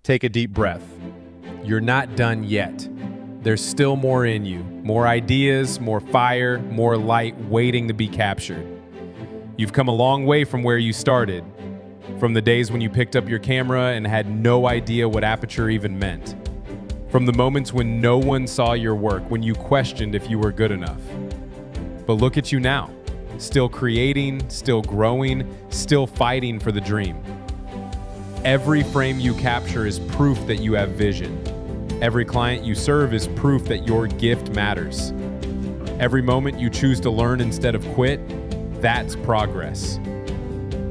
Take a deep breath. You're not done yet. There's still more in you. More ideas, more fire, more light waiting to be captured. You've come a long way from where you started. From the days when you picked up your camera and had no idea what aperture even meant. From the moments when no one saw your work, when you questioned if you were good enough. But look at you now. Still creating, still growing, still fighting for the dream. Every frame you capture is proof that you have vision. Every client you serve is proof that your gift matters. Every moment you choose to learn instead of quit, that's progress.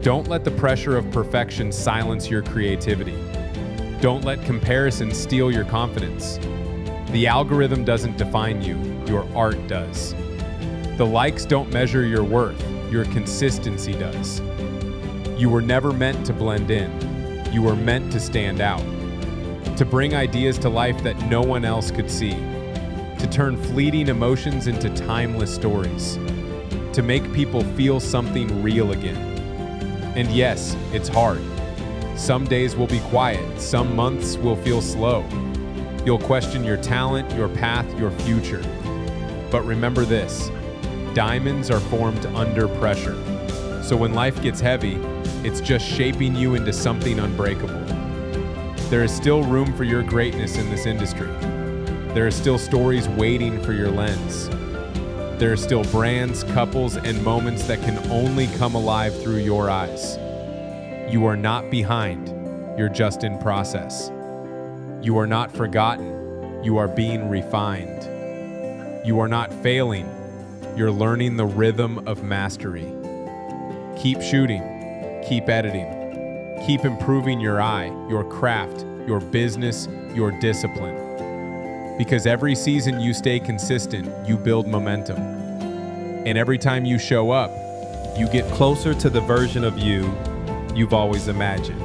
Don't let the pressure of perfection silence your creativity. Don't let comparison steal your confidence. The algorithm doesn't define you, your art does. The likes don't measure your worth, your consistency does. You were never meant to blend in. You were meant to stand out. To bring ideas to life that no one else could see. To turn fleeting emotions into timeless stories. To make people feel something real again. And yes, it's hard. Some days will be quiet, some months will feel slow. You'll question your talent, your path, your future. But remember this, diamonds are formed under pressure. So when life gets heavy, it's just shaping you into something unbreakable. There is still room for your greatness in this industry. There are still stories waiting for your lens. There are still brands, couples, and moments that can only come alive through your eyes. You are not behind, you're just in process. You are not forgotten, you are being refined. You are not failing, you're learning the rhythm of mastery. Keep shooting, keep editing, keep improving your eye, your craft, your business, your discipline. Because every season you stay consistent, you build momentum. And every time you show up, you get closer to the version of you you've always imagined.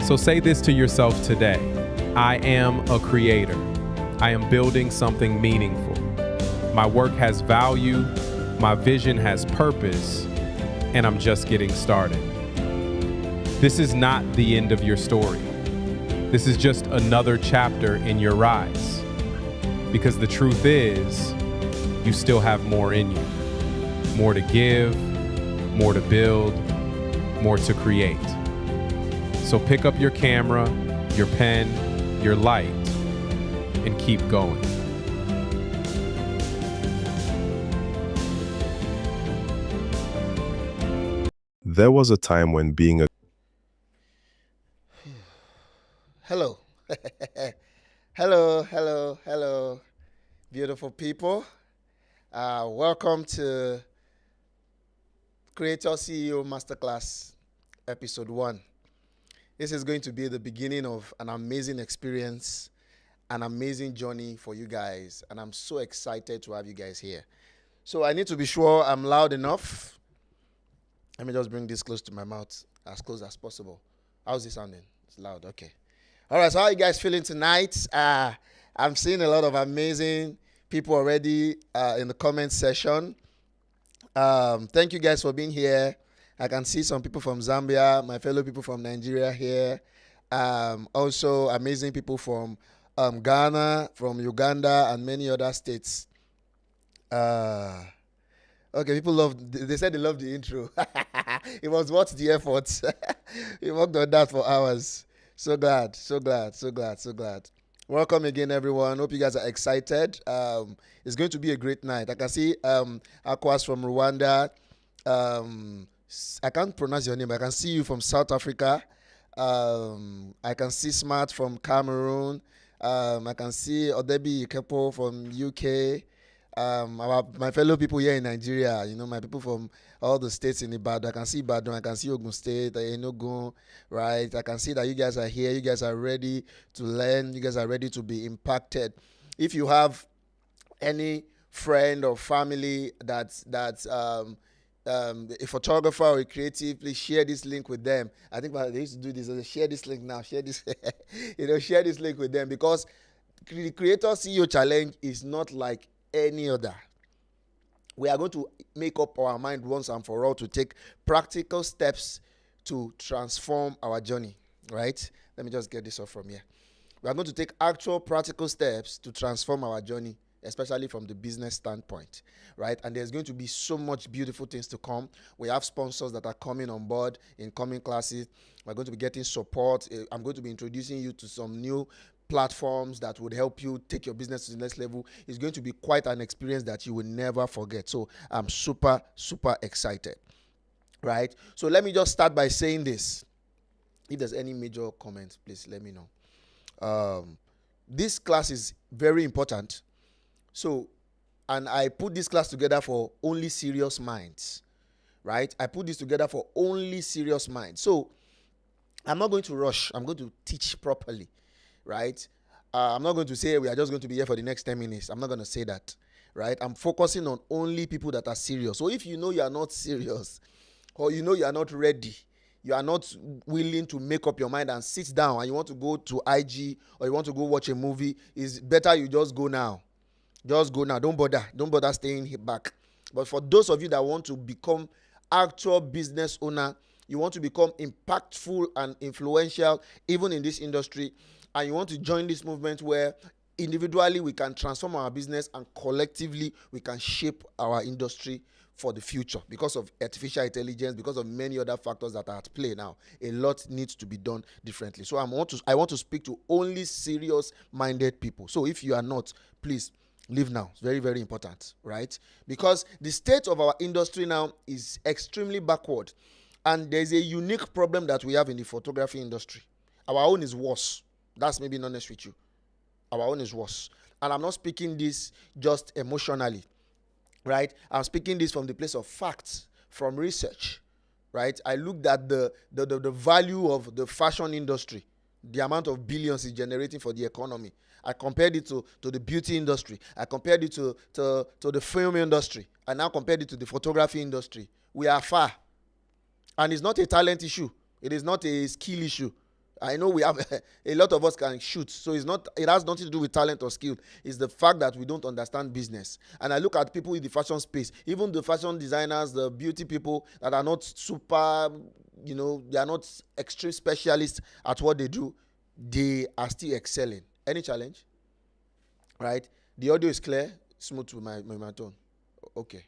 So say this to yourself today. I am a creator. I am building something meaningful. My work has value, my vision has purpose, and I'm just getting started. This is not the end of your story. This is just another chapter in your rise. Because the truth is, you still have more in you. More to give, more to build, more to create. So pick up your camera, your pen, your light, and keep going. There was a time when being a Hello. hello, beautiful people. Welcome to Creator CEO Masterclass Episode 1. This is going to be the beginning of an amazing experience, an amazing journey for you guys, and I'm so excited to have you guys here. So I need to be sure I'm loud enough. Let me just bring this close to my mouth, as close as possible. How's it sounding? It's loud, okay. All right, so how are you guys feeling tonight? I'm seeing a lot of amazing people already in the comment section. Thank you guys for being here. I can see some people from Zambia, my fellow people from Nigeria here. Also, amazing people from Ghana, from Uganda, and many other states. Okay, people they said they loved the intro. It was worth the effort. We worked on that for hours. So glad. Welcome again, everyone. Hope you guys are excited. It's going to be a great night. I can see Akwas from Rwanda. I can't pronounce your name. I can see you from South Africa. I can see Smart from Cameroon. I can see Odebi Ikepo from UK. My fellow people here in Nigeria, my people from all the states in Ibadan. I can see Ibadan, I can see Ogun State, Enugu, right? I can see that you guys are here, you guys are ready to learn, you guys are ready to be impacted. If you have any friend or family that's a photographer or a creative, please share this link with them. I think they used to do this. Share this link now. Share this, share this link with them, because the Creator CEO Challenge is not like any other. We are going to make up our mind once and for all to take practical steps to transform our journey, right? Let me just get this off from here. We are going to take actual practical steps to transform our journey, especially from the business standpoint, right? And there's going to be so much beautiful things to come. We have sponsors that are coming on board in coming classes. We're going to be getting support. I'm going to be introducing you to some new platforms that would help you take your business to the next level. It's going to be quite an experience that you will never forget. So I'm super, super excited, right? So let me just start by saying this. If there's any major comments, please let me know. This class is very important. So, and I put this class together for only serious minds, right? I put this together for only serious minds. So, I'm not going to rush. I'm going to teach properly, right? I'm not going to say we are just going to be here for the next 10 minutes. I'm not going to say that, right? I'm focusing on only people that are serious. So, if you know you are not serious, or you know you are not ready, you are not willing to make up your mind and sit down, and you want to go to IG or you want to go watch a movie, it's better you just go now. Just go now. Don't bother staying back. But for those of you that want to become actual business owner, you want to become impactful and influential even in this industry, and you want to join this movement where individually we can transform our business and collectively we can shape our industry for the future because of artificial intelligence, because of many other factors that are at play now. A lot needs to be done differently. So I want to speak to only serious-minded people. So if you are not, please leave now. It's very, very important, right? Because the state of our industry now is extremely backward. And there's a unique problem that we have in the photography industry. Our own is worse. That's maybe not honest with you. Our own is worse. And I'm not speaking this just emotionally, right? I'm speaking this from the place of facts, from research, right? I looked at the value of the fashion industry, the amount of billions it's generating for the economy. I compared it to the beauty industry. I compared it to the film industry. I now compared it to the photography industry. We are far. And it's not a talent issue. It is not a skill issue. I know we have a lot of us can shoot, so it has nothing to do with talent or skill. It's the fact that we don't understand business. And I look at people in the fashion space, even the fashion designers, the beauty people that are not super, they are not extreme specialists at what they do, they are still excelling. Any challenge? Right? The audio is clear, smooth with my tone. Okay.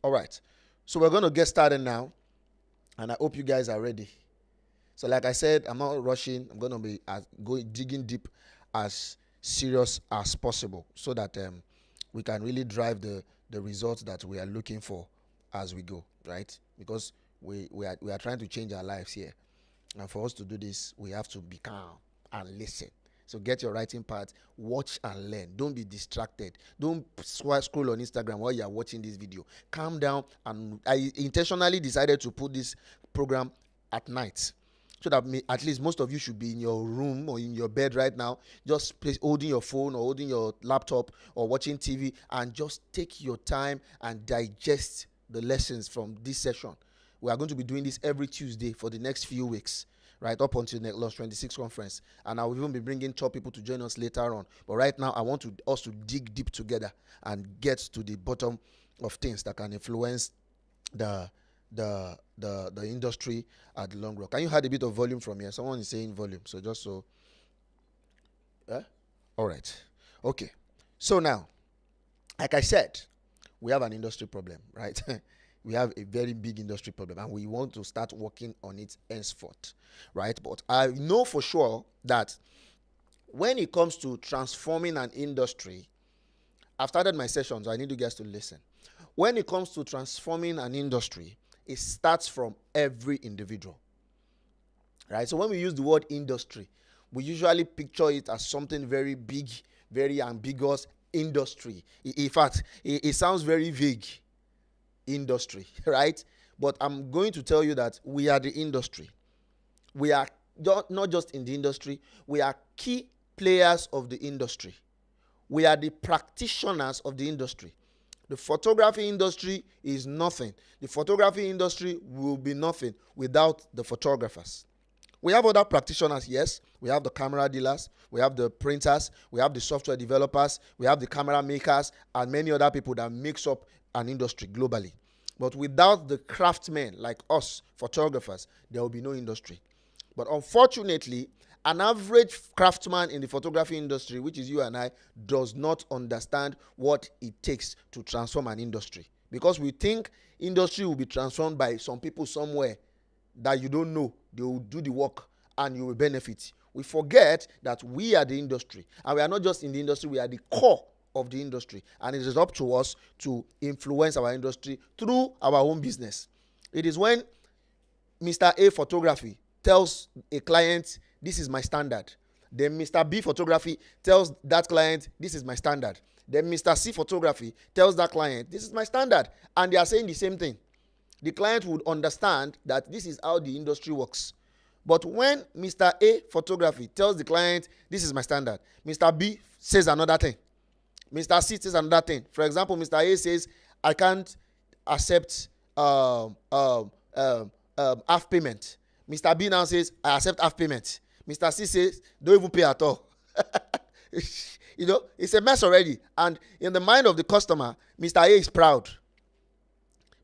All right. So we're going to get started now, and I hope you guys are ready. So like I said, I'm not rushing. I'm going to be digging deep as serious as possible so that we can really drive the results that we are looking for as we go, right? Because we are trying to change our lives here. And for us to do this, we have to be calm and listen. So get your writing part, watch and learn. Don't be distracted. Don't scroll on Instagram while you are watching this video. Calm down. And I intentionally decided to put this program at night, so that at least most of you should be in your room or in your bed right now, just holding your phone or holding your laptop or watching TV, and just take your time and digest the lessons from this session. We are going to be doing this every Tuesday for the next few weeks, right up until the Lost 26 conference. And I will even be bringing top people to join us later on. But right now, I want us to dig deep together and get to the bottom of things that can influence the industry at the long run. Can you add a bit of volume from here? Someone is saying volume, so just so. All right. Okay. So now, like I said, we have an industry problem, right? We have a very big industry problem, and we want to start working on it henceforth, right? But I know for sure that when it comes to transforming an industry, I've started my sessions, so I need you guys to listen. When it comes to transforming an industry, it starts from every individual, right? So when we use the word industry, we usually picture it as something very big, very ambiguous industry. In fact, it sounds very vague, industry, right? But I'm going to tell you that we are the industry. We are not just in the industry, we are key players of the industry. We are the practitioners of the industry. The photography industry is nothing. The photography industry will be nothing without the photographers. We have other practitioners, yes. We have the camera dealers, we have the printers, we have the software developers, we have the camera makers, and many other people that makes up an industry globally. But without the craftsmen like us, photographers, there will be no industry. But unfortunately, An average craftsman in the photography industry, which is you and I, does not understand what it takes to transform an industry. Because we think industry will be transformed by some people somewhere that you don't know. They will do the work and you will benefit. We forget that we are the industry. And we are not just in the industry, we are the core of the industry. And it is up to us to influence our industry through our own business. It is when Mr. A Photography tells a client, this is my standard. Then Mr. B Photography tells that client, this is my standard. Then Mr. C Photography tells that client, this is my standard. And they are saying the same thing. The client would understand that this is how the industry works. But when Mr. A Photography tells the client, this is my standard, Mr. B says another thing. Mr. C says another thing. For example, Mr. A says, I can't accept half payment. Mr. B now says, I accept half payment. Mr. C says, don't even pay at all. You know, it's a mess already. And in the mind of the customer, Mr. A is proud.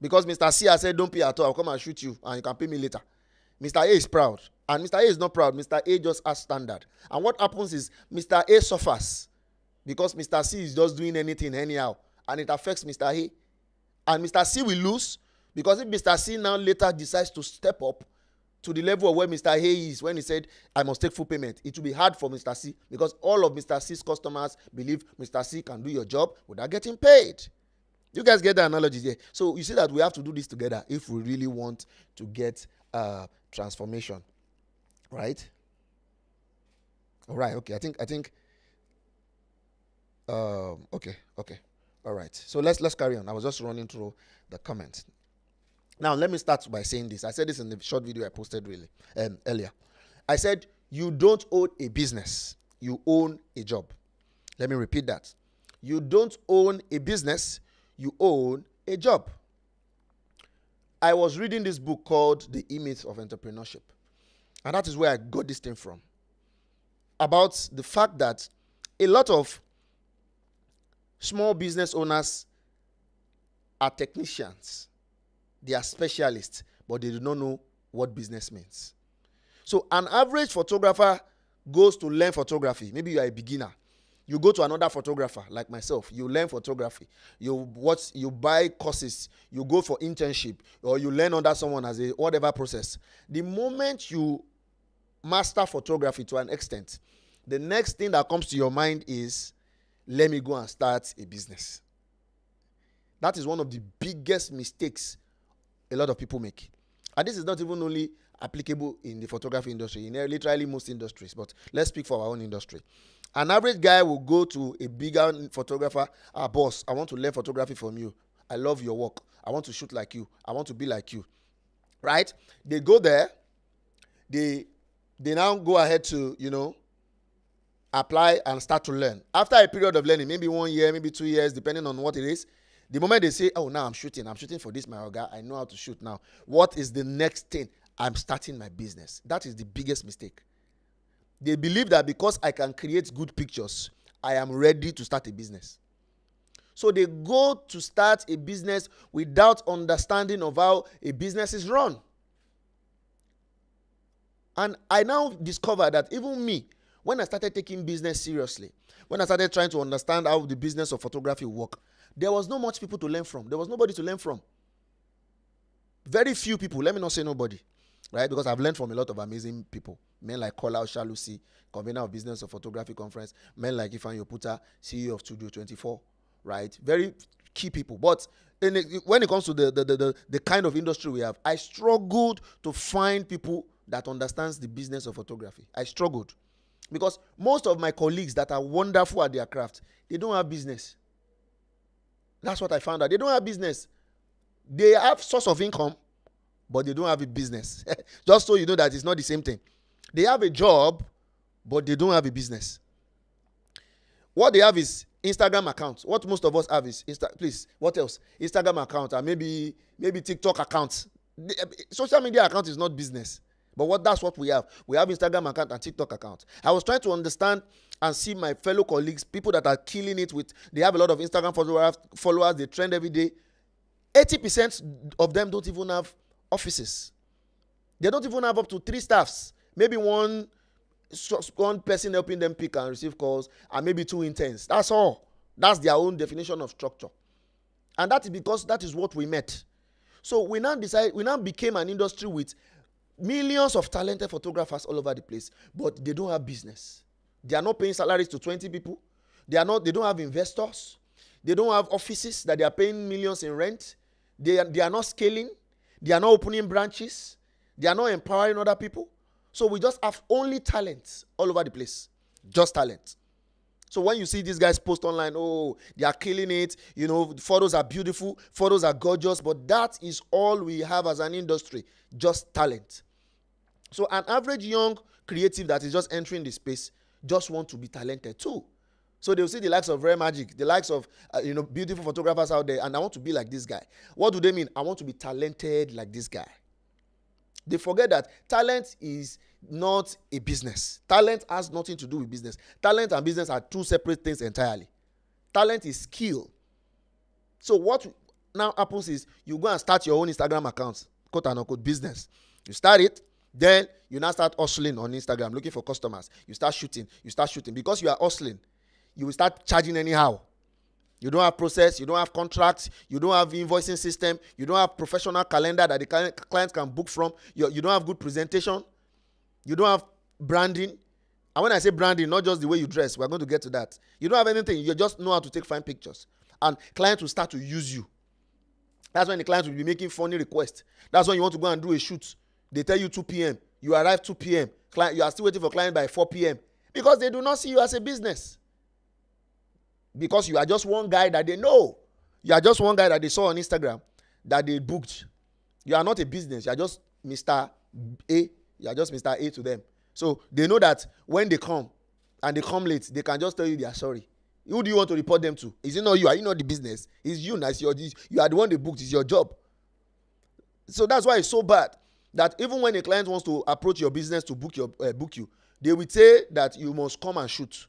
Because Mr. C has said, don't pay at all, I'll come and shoot you and you can pay me later. Mr. A is proud. And Mr. A is not proud. Mr. A just has standard. And what happens is Mr. A suffers because Mr. C is just doing anything anyhow. And it affects Mr. A. And Mr. C will lose because if Mr. C now later decides to step up to the level of where Mr. A is when he said, I must take full payment, it will be hard for Mr. C because all of Mr. C's customers believe Mr. C can do your job without getting paid. You guys get the analogy there? So you see that we have to do this together if we really want to get transformation, right? All right. Okay. I think. Okay. All right. So let's carry on. I was just running through the comments. Now let me start by saying this. I said this in the short video I posted earlier. I said you don't own a business. You own a job. Let me repeat that. You don't own a business. You own a job. I was reading this book called The E-Myth of Entrepreneurship. And that is where I got this thing from. About the fact that a lot of small business owners are technicians. They are specialists, but they do not know what business means. So an average photographer goes to learn photography. Maybe you are a beginner. You go to another photographer like myself. You learn photography. You buy courses. You go for internship, or you learn under someone as a whatever process. The moment you master photography to an extent, the next thing that comes to your mind is, let me go and start a business. That is one of the biggest mistakes a lot of people make. And this is not even only applicable in the photography industry, in literally most industries, but let's speak for our own industry. An average guy will go to a bigger photographer, boss, I want to learn photography from you. I love your work. I want to shoot like you. I want to be like you. Right? They go there. They now go ahead to, apply and start to learn. After a period of learning, maybe 1 year, maybe 2 years, depending on what it is, the moment they say, oh, now I'm shooting for this, my guy, I know how to shoot now. What is the next thing? I'm starting my business. That is the biggest mistake. They believe that because I can create good pictures, I am ready to start a business. So they go to start a business without understanding of how a business is run. And I now discover that even me, when I started taking business seriously, when I started trying to understand how the business of photography work, there was not much people to learn from. There was nobody to learn from. Very few people. Let me not say nobody. Right? Because I've learned from a lot of amazing people. Men like Kola Oshalusi, convener of Business of Photography Conference. Men like Ifan Yoputa, CEO of Studio 24. Right? Very key people. But when it comes to the kind of industry we have, I struggled to find people that understands the business of photography. I struggled. Because most of my colleagues that are wonderful at their craft, they don't have business. That's what I found out. They don't have business. They have source of income, but they don't have a business. Just so you know that it's not the same thing. They have a job, but they don't have a business. What they have is Instagram account. What most of us have is please. What else? Instagram account and maybe TikTok account. Social media account is not business. But that's what we have. We have Instagram account and TikTok account. I was trying to understand and see my fellow colleagues, people that are killing it they have a lot of Instagram followers, they trend every day. 80% of them don't even have offices. They don't even have up to 3 staffs. Maybe one one person helping them pick and receive calls, and maybe 2 interns. That's all. That's their own definition of structure. And that is because that is what we met. So we now became an industry with millions of talented photographers all over the place, but they don't have business. They are not paying salaries to 20 people. They don't have investors. They don't have offices that they are paying millions in rent. They are not scaling. They are not opening branches. They are not empowering other people. So we just have only talent all over the place. Just talent. So when you see these guys post online, oh, they are killing it, photos are beautiful, photos are gorgeous, but that is all we have as an industry, just talent. So an average young creative that is just entering the space just want to be talented too. So they'll see the likes of Rare Magic, the likes of beautiful photographers out there, and I want to be like this guy. What do they mean? I want to be talented like this guy. They forget that talent is not a business. Talent has nothing to do with business. Talent and business are two separate things entirely. Talent is skill. So what now happens is you go and start your own Instagram account, quote unquote business. You start it, then you now start hustling on Instagram, looking for customers. You start shooting. Because you are hustling, you will start charging anyhow. You don't have process, you don't have contracts, you don't have invoicing system, you don't have professional calendar that the clients can book from, you don't have good presentation, you don't have branding. And when I say branding, not just the way you dress, we're going to get to that. You don't have anything, you just know how to take fine pictures. And clients will start to use you. That's when the clients will be making funny requests. That's when you want to go and do a shoot. They tell you 2 p.m., you arrive 2 p.m., you are still waiting for client by 4 p.m. because they do not see you as a business. Because you are just one guy that they know. You are just one guy that they saw on Instagram that they booked. You are not a business. You are just Mr. A. You are just Mr. A to them. So they know that when they come and they come late, they can just tell you they are sorry. Who do you want to report them to? Is it not you? Are you not the business? It's you. You are the one they booked. It's your job. So that's why it's so bad that even when a client wants to approach your business to book you, they will say that you must come and shoot.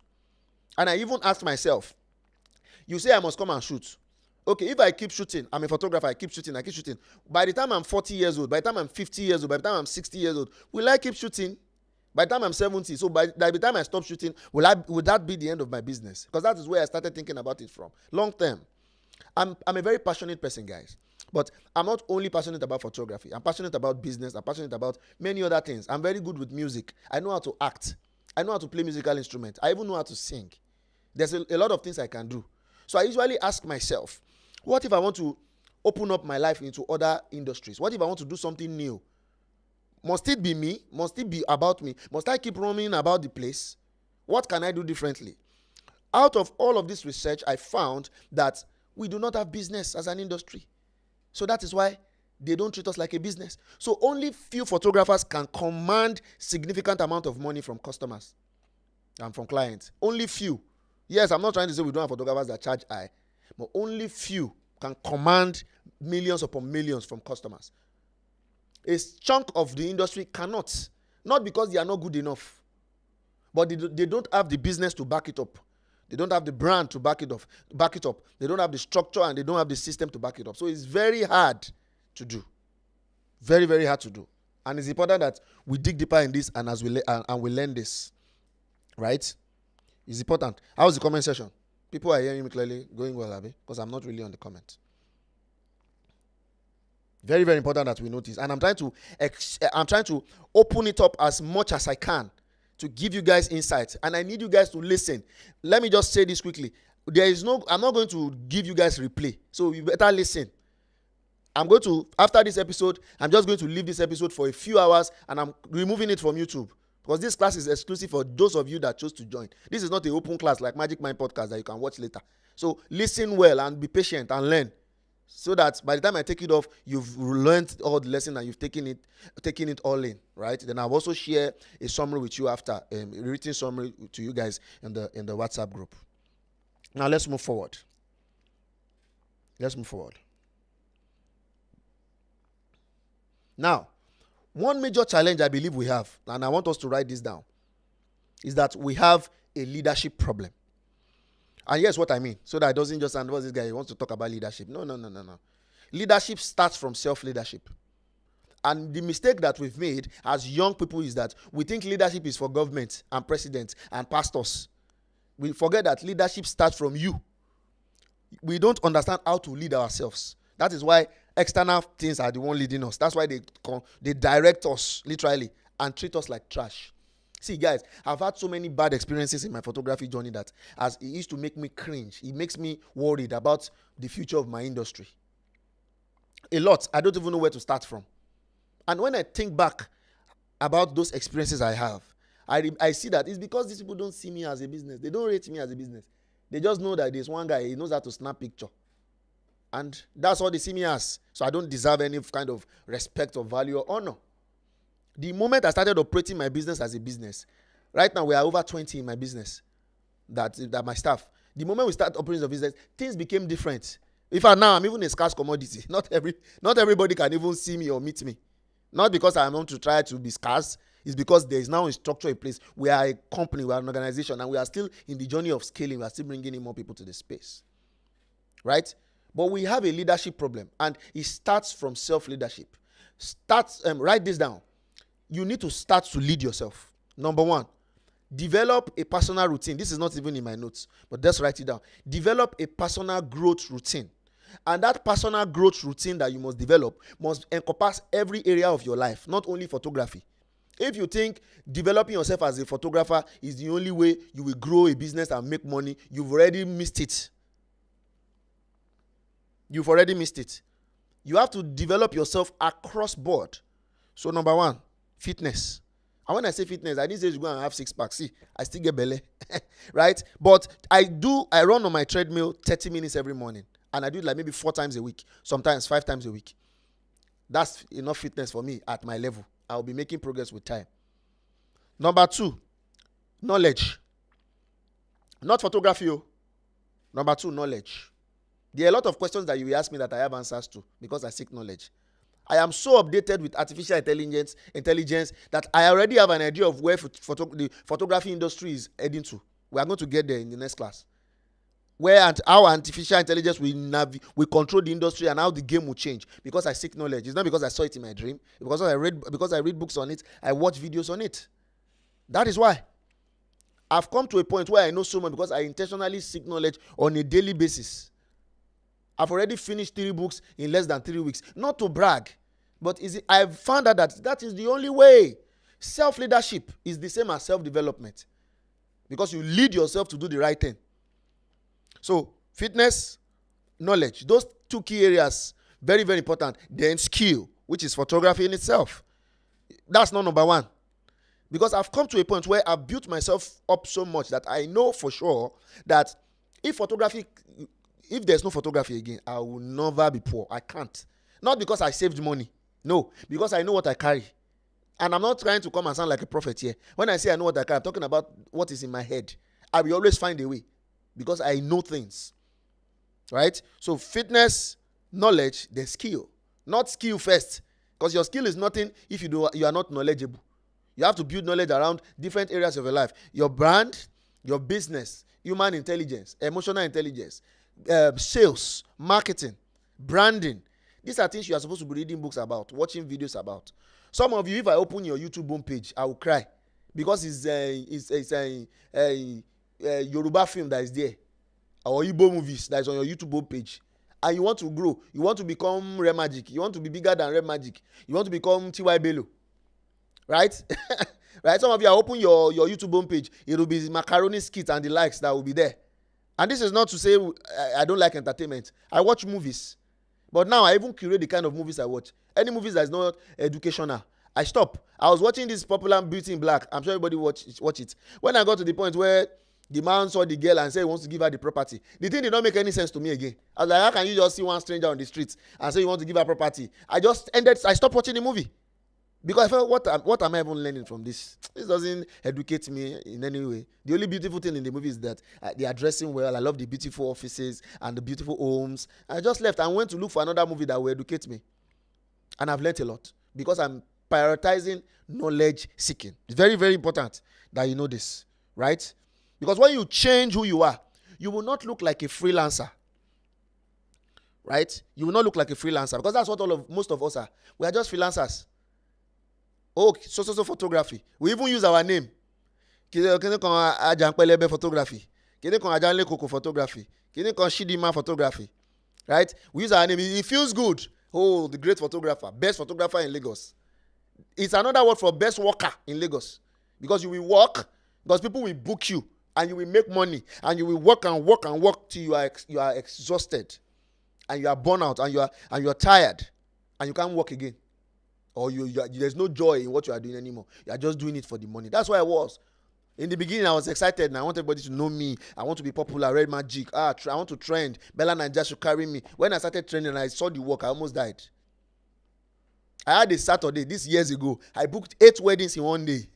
And I even asked myself, you say I must come and shoot. Okay, if I keep shooting, I'm a photographer, I keep shooting. By the time I'm 40 years old, by the time I'm 50 years old, by the time I'm 60 years old, will I keep shooting? By the time I'm 70, so by the time I stop shooting, would that be the end of my business? Because that is where I started thinking about it from. Long term. I'm a very passionate person, guys. But I'm not only passionate about photography. I'm passionate about business. I'm passionate about many other things. I'm very good with music. I know how to act. I know how to play musical instruments. I even know how to sing. There's a lot of things I can do. So I usually ask myself, what if I want to open up my life into other industries? What if I want to do something new? Must it be me? Must it be about me? Must I keep roaming about the place? What can I do differently? Out of all of this research, I found that we do not have business as an industry. So that is why they don't treat us like a business. So only few photographers can command significant amount of money from customers and from clients. Only few. Yes, I'm not trying to say we don't have photographers that charge high, but only few can command millions upon millions from customers. A chunk of the industry cannot. Not because they are not good enough, but they don't have the business to back it up. They don't have the brand to back it up. They don't have the structure and they don't have the system to back it up. So it's very hard to do. Very, very hard to do. And it's important that we dig deeper in this and we learn this. Right? It's important. How's the comment section? People are hearing me clearly, going well, Abi, because I'm not really on the comment. Very, very important that we notice. And I'm trying to open it up as much as I can to give you guys insights. And I need you guys to listen. Let me just say this quickly. I'm not going to give you guys replay. So you better listen. After this episode, I'm just going to leave this episode for a few hours and I'm removing it from YouTube. Because this class is exclusive for those of you that chose to join. This is not an open class like Magic Mind Podcast that you can watch later. So listen well and be patient and learn. So that by the time I take it off, you've learned all the lesson and you've taken it all in, right? Then I'll also share a summary with you after, a written summary to you guys in the WhatsApp group. Now let's move forward. Now, one major challenge I believe we have, and I want us to write this down, is that we have a leadership problem. And here's what I mean, so that it doesn't just sound, what's this guy, he wants to talk about leadership. No. Leadership starts from self-leadership. And the mistake that we've made as young people is that we think leadership is for government and president and pastors. We forget that leadership starts from you. We don't understand how to lead ourselves. That is why external things are the one leading us. That's why they direct us literally and treat us like trash. See, guys, I've had so many bad experiences in my photography journey that as it used to make me cringe, it makes me worried about the future of my industry. A lot. I don't even know where to start from. And when I think back about those experiences I have, I see that it's because these people don't see me as a business. They don't rate me as a business. They just know that there's one guy, he knows how to snap picture. And that's all they see me as. So I don't deserve any kind of respect or value or honor. The moment I started operating my business as a business, right now we are over 20 in my business, that my staff. The moment we start operating the business, things became different. In fact, now I'm even a scarce commodity. Not everybody can even see me or meet me. Not because I want to try to be scarce. It's because there is now a structure in place. We are a company, we are an organization, and we are still in the journey of scaling. We are still bringing in more people to the space. Right? But we have a leadership problem, and it starts from self-leadership. Write this down. You need to start to lead yourself. Number one, develop a personal routine. This is not even in my notes, but let's write it down. Develop a personal growth routine. And that personal growth routine that you must develop must encompass every area of your life, not only photography. If you think developing yourself as a photographer is the only way you will grow a business and make money, you've already missed it. You've already missed it. You have to develop yourself across board. So number one, fitness. And when I say fitness, I didn't say you go and have 6 packs. See, I still get belly. Right? But I run on my treadmill 30 minutes every morning. And I do it like maybe 4 times a week. Sometimes 5 times a week. That's enough fitness for me at my level. I'll be making progress with time. Number 2, knowledge. Not photography. Number 2, knowledge. There are a lot of questions that you will ask me that I have answers to because I seek knowledge. I am so updated with artificial intelligence that I already have an idea of where the photography industry is heading to. We are going to get there in the next class. How artificial intelligence will control the industry and how the game will change because I seek knowledge. It's not because I saw it in my dream. Because I read books on it. I watch videos on it. That is why. I've come to a point where I know so much because I intentionally seek knowledge on a daily basis. I've already finished 3 books in less than 3 weeks. Not to brag, but I've found out that is the only way. Self-leadership is the same as self-development because you lead yourself to do the right thing. So, fitness, knowledge, those 2 key areas, very, very important. Then skill, which is photography in itself. That's not number 1. Because I've come to a point where I've built myself up so much that I know for sure that if there's no photography again, I will never be poor. I can't. Not because I saved money. No, because I know what I carry. And I'm not trying to come and sound like a prophet here. When I say I know what I carry, I'm talking about what is in my head. I will always find a way because I know things. Right? So fitness, knowledge, then skill. Not skill first. Because your skill is nothing if you are not knowledgeable. You have to build knowledge around different areas of your life. Your brand, your business, human intelligence, emotional intelligence, sales, marketing, branding. These are things you are supposed to be reading books about, watching videos about. Some of you, if I open your YouTube homepage, I will cry because it's a Yoruba film that is there, or Igbo movies that is on your YouTube homepage, and you want to grow, you want to become Red Magic, you want to be bigger than Red Magic, you want to become T.Y. Bello, right? Right? Some of you are open your YouTube homepage, it will be macaroni skits and the likes that will be there. And this is not to say I don't like entertainment. I watch movies. But now I even curate the kind of movies I watch. Any movies that is not educational, I stop. I was watching this popular Beauty in Black. I'm sure everybody watch it. When I got to the point where the man saw the girl and said he wants to give her the property, the thing did not make any sense to me again. I was like, how can you just see one stranger on the street and say you want to give her property? I stopped watching the movie. Because I felt, what am I even learning from this? This doesn't educate me in any way. The only beautiful thing in the movie is that they are dressing well. I love the beautiful offices and the beautiful homes. I just left and went to look for another movie that will educate me. And I've learned a lot because I'm prioritizing knowledge seeking. It's very, very important that you know this, right? Because when you change who you are, you will not look like a freelancer. Right? You will not look like a freelancer because that's what most of us are. We are just freelancers. Oh, so photography. We even use our name. Kini kan Ajanpelebe photography. Kini kan Ajanle Koko photography. Kini kan Shidima photography. Right? We use our name. It feels good. Oh, the great photographer. Best photographer in Lagos. It's another word for best worker in Lagos. Because you will work, because people will book you, and you will make money, and you will work and work and work till you are exhausted, and you are burnt out, and you are tired, and you can't work again, or there's no joy in what you are doing anymore. You are just doing it for the money. That's why I was. In the beginning, I was excited, and I want everybody to know me. I want to be popular, Red Magic. I want to trend. Bella Naija should carry me. When I started trending and I saw the work, I almost died. I had a Saturday, this years ago. I booked 8 weddings in one day.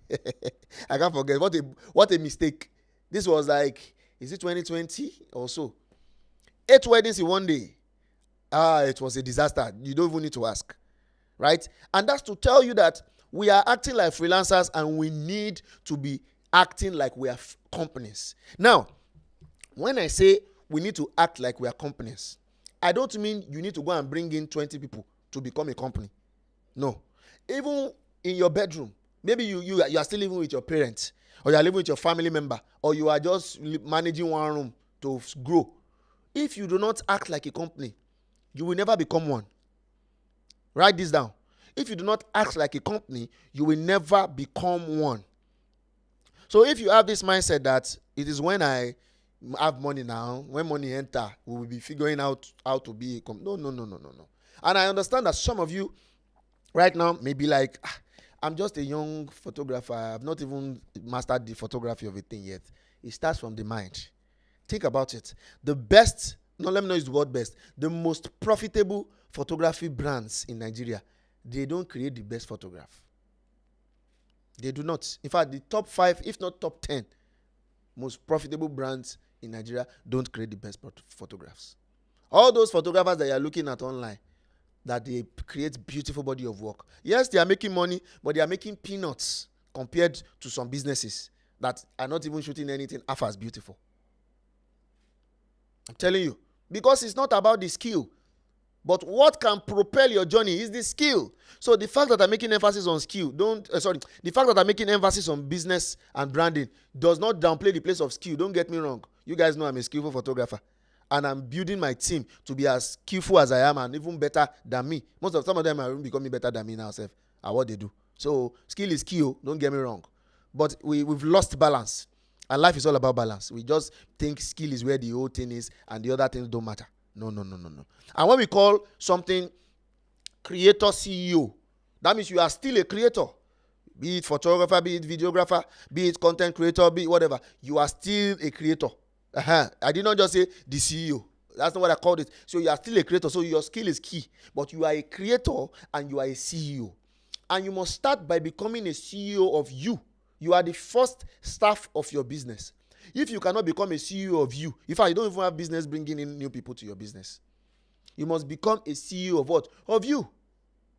I can't forget. What a mistake. This was like, is it 2020 or so? 8 weddings in one day. It was a disaster. You don't even need to ask. Right? And that's to tell you that we are acting like freelancers, and we need to be acting like we are companies. Now, when I say we need to act like we are companies, I don't mean you need to go and bring in 20 people to become a company. No. Even in your bedroom, maybe you are still living with your parents, or you are living with your family member, or you are just managing one room to grow. If you do not act like a company, you will never become one. Write this down. If you do not act like a company, you will never become one. So if you have this mindset that it is when I have money now, when money enter, we will be figuring out how to be a company. No. And I understand that some of you right now may be like, I'm just a young photographer. I've not even mastered the photography of a thing yet. It starts from the mind. Think about it. The best, let me know the word best. The most profitable photography brands in Nigeria, they don't create the best photograph. They do not. In fact, the top 5, if not top 10, most profitable brands in Nigeria don't create the best photographs. All those photographers that you are looking at online, that they create beautiful body of work. Yes, they are making money, but they are making peanuts compared to some businesses that are not even shooting anything half as beautiful. I'm telling you. Because it's not about the skill. But what can propel your journey is the skill. So the fact that I'm making emphasis on skill, the fact that I'm making emphasis on business and branding does not downplay the place of skill. Don't get me wrong. You guys know I'm a skillful photographer. And I'm building my team to be as skillful as I am and even better than me. Some of them are becoming better than me now, at what they do. So skill is skill, don't get me wrong. But we've lost balance. And life is all about balance. We just think skill is where the whole thing is and the other things don't matter. No. And when we call something creator CEO, that means you are still a creator. Be it photographer, be it videographer, be it content creator, be it whatever. You are still a creator. I did not just say the CEO. That's not what I called it. So you are still a creator. So your skill is key. But you are a creator and you are a CEO. And you must start by becoming a CEO of you. You are the first staff of your business. If you cannot become a CEO of you, in fact, you don't even have business bringing in new people to your business. You must become a CEO of what? Of you.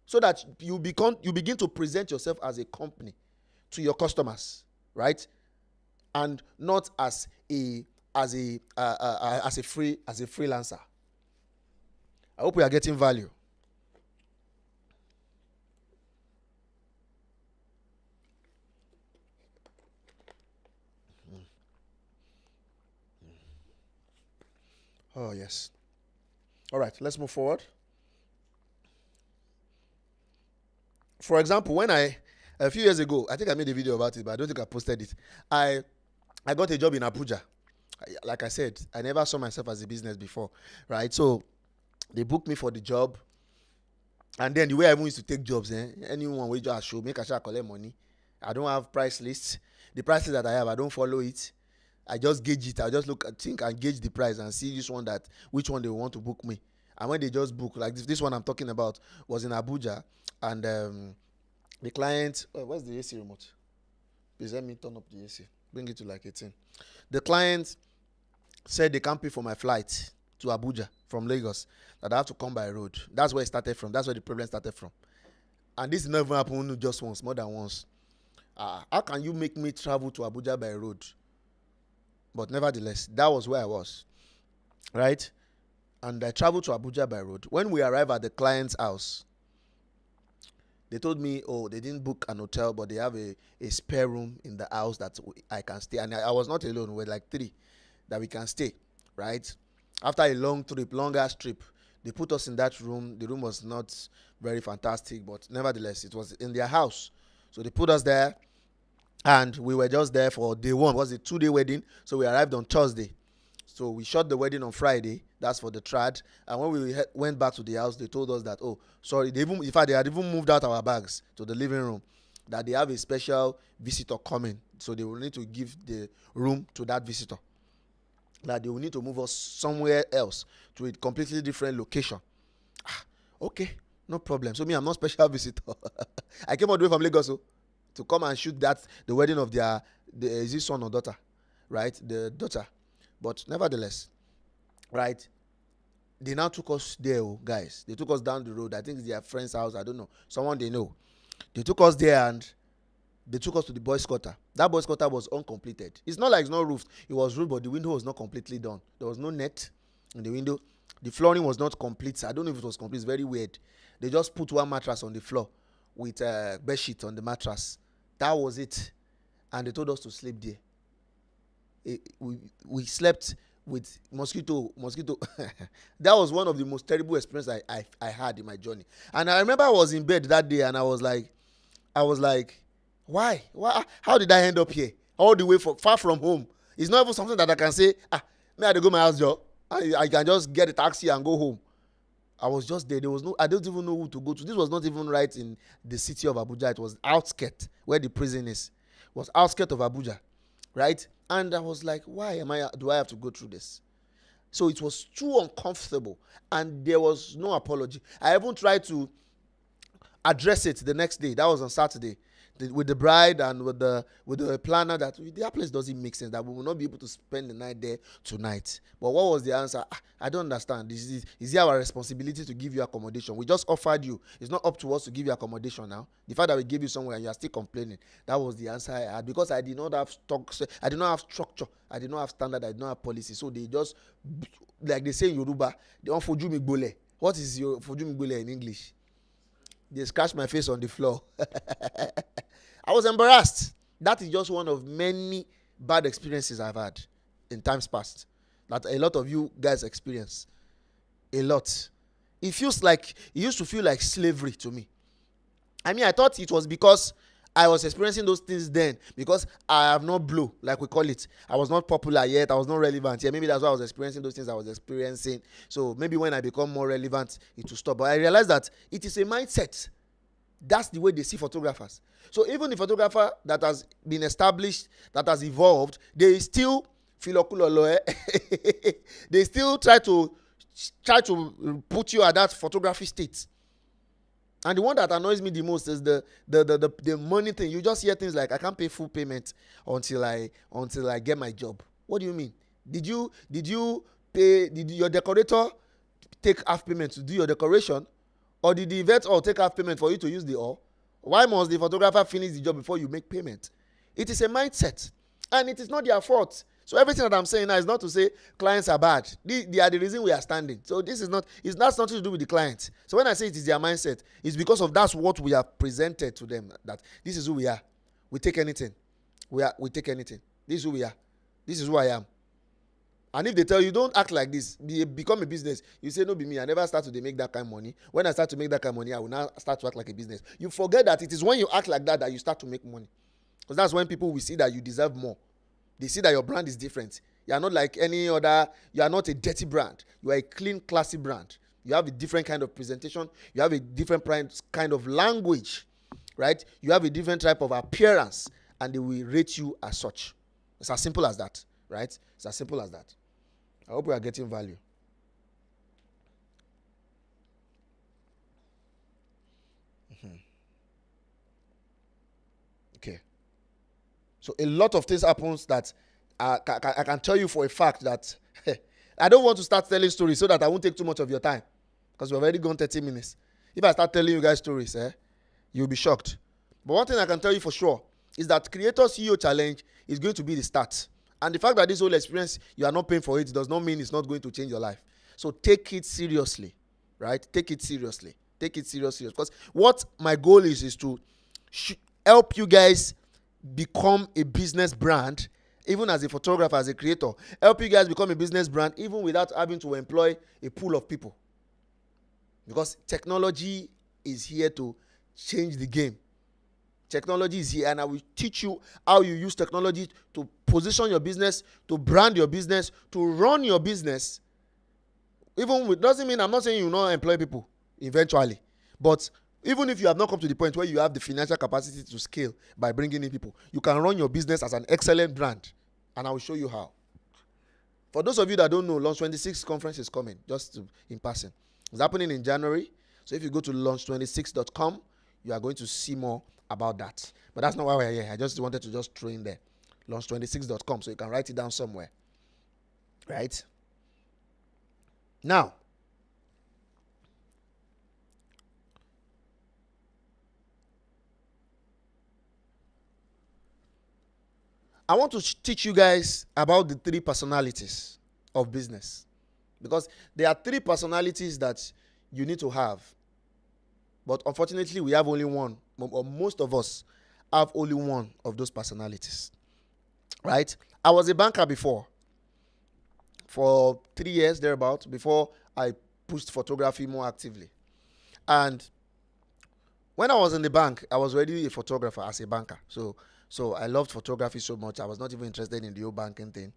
So that you begin to present yourself as a company to your customers, right? And not as a freelancer. I hope we are getting value. Oh, yes. All right, let's move forward. For example, when a few years ago, I think I made a video about it, but I don't think I posted it. I got a job in Abuja. Like I said, I never saw myself as a business before, right? So they booked me for the job. And then the way I used to take jobs, anyone will just show, make a sure I collect money. I don't have price lists. The prices that I have, I don't follow it. I just gauge it. I just think and gauge the price and see which one they want to book me. And when they just book, like this one I'm talking about was in Abuja, and the client, where's the AC remote? Please let me turn up the AC. Bring it to like 18. The client said they can't pay for my flight to Abuja from Lagos, that I have to come by road. That's where it started from. That's where the problem started from. And this never happened just once, more than once. How can you make me travel to Abuja by road? But nevertheless, that was where I was, right? And I traveled to Abuja by road. When we arrived at the client's house, They told me, oh, they didn't book an hotel, but they have a spare room in the house that I can stay. And I was not alone. We're like 3 that we can stay, right? After a long-ass trip, they put us in that room. The room was not very fantastic, but nevertheless, it was in their house. So they put us there, and we were just there for day 1. It was a 2-day wedding, so we arrived on Thursday. So we shot the wedding on Friday. That's for the trad. And when we went back to the house, they told us that, oh, sorry, they had even moved out our bags to the living room, that they have a special visitor coming. So they will need to give the room to that visitor. That they will need to move us somewhere else to a completely different location. Okay, no problem. So me, I'm not special visitor. I came all the way from Lagos to come and shoot the wedding of is his son or daughter, right? The daughter. But nevertheless, right, they now took us there, guys. They took us down the road. I think it's their friend's house. I don't know. Someone they know. They took us there and they took us to the boys' quarter. That boys' quarter was uncompleted. It's not like it's not roofed. It was roofed, but the window was not completely done. There was no net in the window. The flooring was not complete. I don't know if it was complete. It's very weird. They just put one mattress on the floor with a bed sheet on the mattress. That was it. And they told us to sleep there. We slept with mosquito. That was one of the most terrible experiences I had in my journey. And I remember I was in bed that day and I was like, why? How did I end up here? All the way far from home. It's not even something that I can say, may I go to my house, Joe? I can just get a taxi and go home. I was just there. I don't even know who to go to. This was not even right in the city of Abuja. It was outskirt where the prison is. It was outskirt of Abuja, right? And I was like, why do I have to go through this? So it was too uncomfortable. And there was no apology. I even tried to address it the next day. That was on Saturday. With the bride and with the planner, that their place doesn't make sense, that we will not be able to spend the night there tonight. But what was the answer? I don't understand. Is it our responsibility to give you accommodation? We just offered you. It's not up to us to give you accommodation now. The fact that we gave you somewhere and you are still complaining. That was the answer I had, because I did not have I did not have structure. I did not have standard. I did not have policy. So they just, like they say in Yoruba, they want fojú mi gbolẹ̀. What is your fojú mi gbolẹ̀ in English? They scratched my face on the floor. I was embarrassed. That is just one of many bad experiences I've had in times past that a lot of you guys experience. A lot. It used to feel like slavery to me. I mean, I thought it was because I was experiencing those things then, because I have not blow, like we call it. I was not popular yet. I was not relevant yet. Maybe that's why I was experiencing those things I was experiencing. So maybe when I become more relevant, it will stop. But I realized that it is a mindset. That's the way they see photographers. So even the photographer that has been established, that has evolved, they still they still try to put you at that photography state. And the one that annoys me the most is the money thing. You just hear things like, I can't pay full payment until I get my job. What do you mean? Did your decorator take half payment to do your decoration? Or did the vet take half payment for you to use the all? Why must the photographer finish the job before you make payment? It is a mindset. And it is not their fault. So everything that I'm saying now is not to say clients are bad. They are the reason we are standing. So that's nothing to do with the client. So when I say it is their mindset, it's because of that's what we have presented to them. That this is who we are. We take anything. We take anything. This is who we are. This is who I am. And if they tell you, don't act like this, become a business, you say, no, be me. I never start to make that kind of money. When I start to make that kind of money, I will now start to act like a business. You forget that it is when you act like that you start to make money. Because that's when people will see that you deserve more. They see that your brand is different. You are not like any other. You are not a dirty brand. You are a clean, classy brand. You have a different kind of presentation. You have a different kind of language, right? You have a different type of appearance, and they will rate you as such. It's as simple as that, right? It's as simple as that. I hope we are getting value. Okay. So a lot of things happens that I can tell you for a fact that I don't want to start telling stories so that I won't take too much of your time, because we've already gone 30 minutes. If I start telling you guys stories, you'll be shocked. But one thing I can tell you for sure is that Creator CEO Challenge is going to be the start. And the fact that this whole experience, you are not paying for it, does not mean it's not going to change your life. So take it seriously, right? Take it seriously. Take it serious. Because what my goal is to help you guys become a business brand, even as a photographer, as a creator. Help you guys become a business brand, even without having to employ a pool of people. Because technology is here to change the game. Technology is here, and I will teach you how you use technology to position your business, to brand your business, to run your business. Even with, doesn't mean I'm not saying you will not employ people eventually, but even if you have not come to the point where you have the financial capacity to scale by bringing in people, you can run your business as an excellent brand, and I will show you how. For those of you that don't know, Launch 26 conference is coming, in passing. It's happening in January. So if you go to launch26.com, you are going to see more about that. But that's not why we're here. I just wanted to just throw in there. Launch26.com, so you can write it down somewhere. Right? Now, I want to teach you guys about the 3 personalities of business. Because there are 3 personalities that you need to have. But unfortunately, we have only one, or most of us have only one of those personalities. Right? I was a banker before, for 3 years thereabout, before I pushed photography more actively. And when I was in the bank, I was already a photographer as a banker. So I loved photography so much. I was not even interested in the whole banking thing,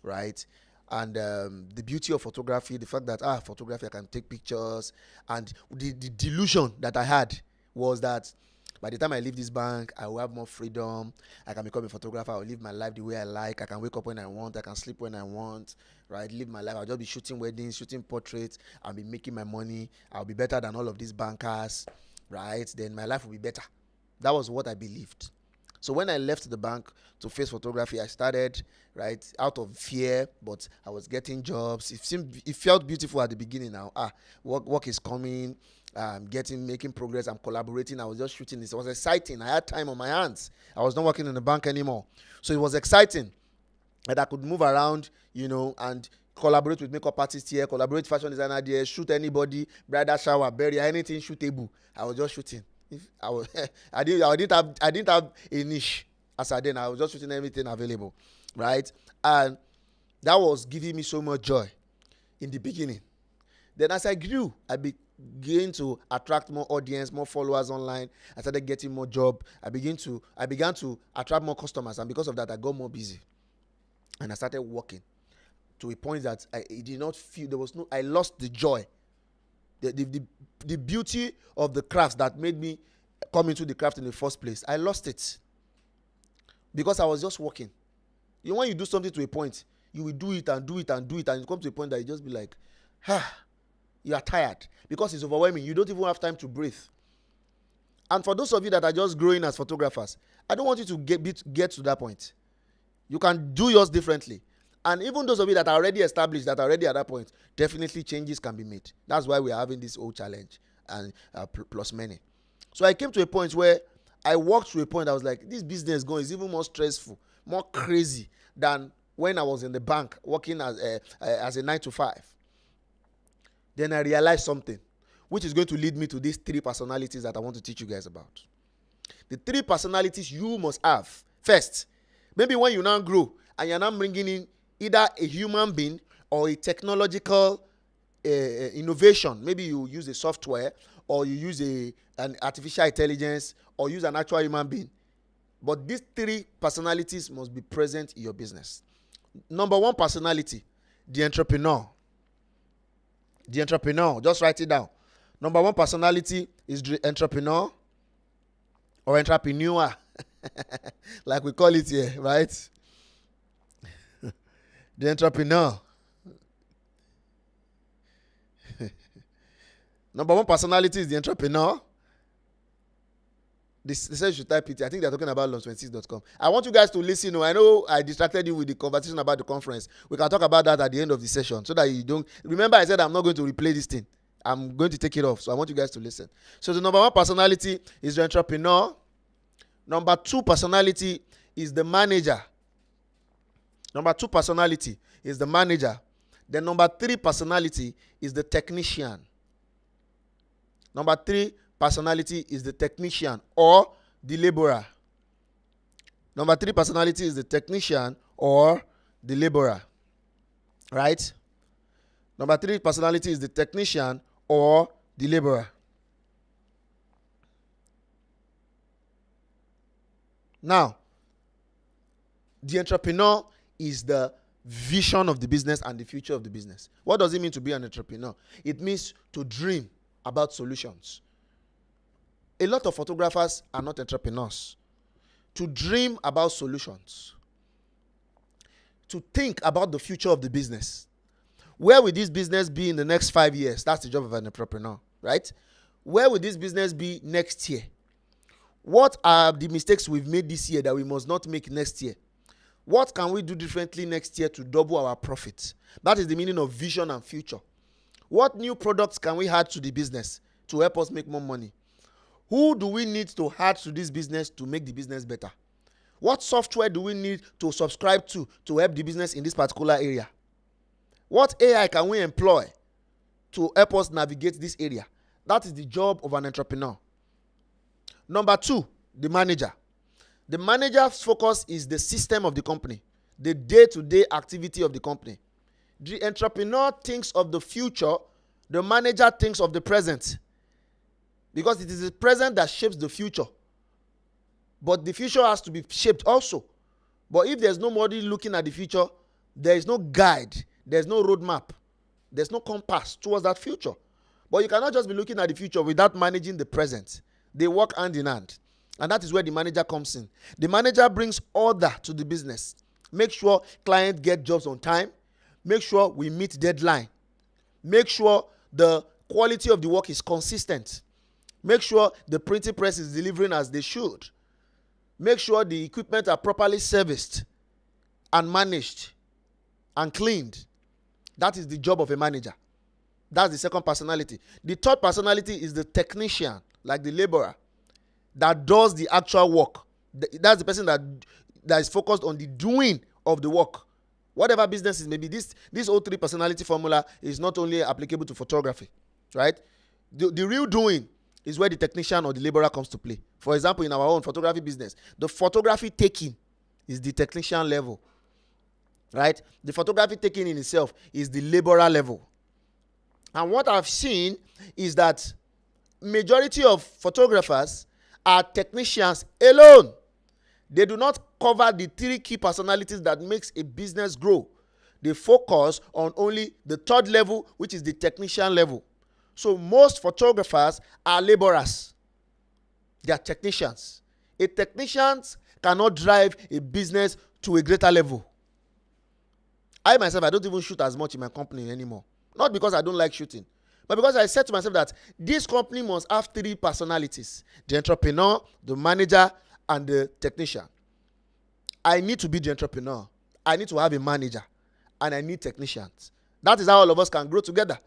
right? And the beauty of photography, the fact that photography, I can take pictures, and the delusion that I had was that by the time I leave this bank, I will have more freedom. I can become a photographer. I will live my life the way I like. I can wake up when I want. I can sleep when I want, right? Live my life. I'll just be shooting weddings, shooting portraits. I'll be making my money. I'll be better than all of these bankers, right? Then my life will be better. That was what I believed. So when I left the bank to face photography, I started, right, out of fear, but I was getting jobs. It felt beautiful at the beginning now. Work is coming. Making progress. I'm collaborating. I was just shooting this. It was exciting. I had time on my hands. I was not working in the bank anymore. So it was exciting that I could move around, and collaborate with makeup artists here, collaborate fashion designer there, shoot anybody, bridal shower, burial, anything shootable. I was just shooting. I didn't have a niche as I did. I was just shooting everything available, right? And that was giving me so much joy in the beginning. Then as I grew, I began to attract more audience, more followers online. I started getting more job. I began to attract more customers, and because of that, I got more busy. And I started working to a point that I did not feel I lost the joy. The beauty of the crafts that made me come into the craft in the first place, I lost it because I was just working. When you do something to a point, you will do it and do it and do it, and you come to a point that you just be like, you are tired because it's overwhelming. You don't even have time to breathe. And for those of you that are just growing as photographers, I don't want you to get to that point. You can do yours differently. And even those of you that are already established, that are already at that point, definitely changes can be made. That's why we are having this whole challenge, and plus many. So I came to a point where I walked through a point I was like, this business going is even more stressful, more crazy than when I was in the bank working as a 9 to 5. Then I realized something, which is going to lead me to these 3 personalities that I want to teach you guys about. The 3 personalities you must have. First, maybe when you now grow and you're now bringing in either a human being or a technological innovation. Maybe you use a software, or you use an artificial intelligence, or use an actual human being. But these 3 personalities must be present in your business. Number 1 personality, the entrepreneur. The entrepreneur, just write it down. Number 1 personality is the entrepreneur or entrepreneur, like we call it here, right? The entrepreneur. Number 1 personality is the entrepreneur. They said you should type it. I think they're talking about launch26.com. I want you guys to listen. I know I distracted you with the conversation about the conference. We can talk about that at the end of the session so that you don't. Remember, I said I'm not going to replay this thing. I'm going to take it off. So I want you guys to listen. So the number 1 personality is the entrepreneur. Number 2 personality is the manager. Number 2 personality is the manager. Then number 3 personality is the technician. Number 3 personality is the technician or the laborer. Number 3 personality is the technician or the laborer. Right? Number 3 personality is the technician or the laborer. Now, the entrepreneur is the vision of the business and the future of the business. What does it mean to be an entrepreneur? It means to dream about solutions. A lot of photographers are not entrepreneurs. To dream about solutions. To think about the future of the business. Where will this business be in the next 5 years? That's the job of an entrepreneur, right? Where will this business be next year? What are the mistakes we've made this year that we must not make next year? What can we do differently next year to double our profits? That is the meaning of vision and future. What new products can we add to the business to help us make more money? Who do we need to add to this business to make the business better? What software do we need to subscribe to help the business in this particular area? What AI can we employ to help us navigate this area? That is the job of an entrepreneur. Number 2, the manager. The manager's focus is the system of the company, the day-to-day activity of the company. The entrepreneur thinks of the future, the manager thinks of the present. Because it is the present that shapes the future. But the future has to be shaped also. But if there's nobody looking at the future, there is no guide, there's no roadmap, there's no compass towards that future. But you cannot just be looking at the future without managing the present. They work hand in hand. And that is where the manager comes in. The manager brings order to the business. Make sure clients get jobs on time. Make sure we meet deadline. Make sure the quality of the work is consistent. Make sure the printing press is delivering as they should. Make sure the equipment are properly serviced and managed and cleaned. That is the job of a manager. That's the second personality. The third personality is the technician, like the laborer, that does the actual work. That's the person that is focused on the doing of the work. Whatever business is, maybe this whole 3 personality formula is not only applicable to photography, right? The real doing is where the technician or the laborer comes to play. For example, in our own photography business, the photography taking is the technician level, right? The photography taking in itself is the laborer level. And what I've seen is that majority of photographers are technicians alone. They do not cover the 3 key personalities that makes a business grow. They focus on only the 3rd level, which is the technician level. So most photographers are laborers. They are technicians. A technician cannot drive a business to a greater level. I myself, I don't even shoot as much in my company anymore. Not because I don't like shooting, but because I said to myself that this company must have 3 personalities: the entrepreneur, the manager, and the technician. I need to be the entrepreneur. I need to have a manager, and I need technicians. That is how all of us can grow together.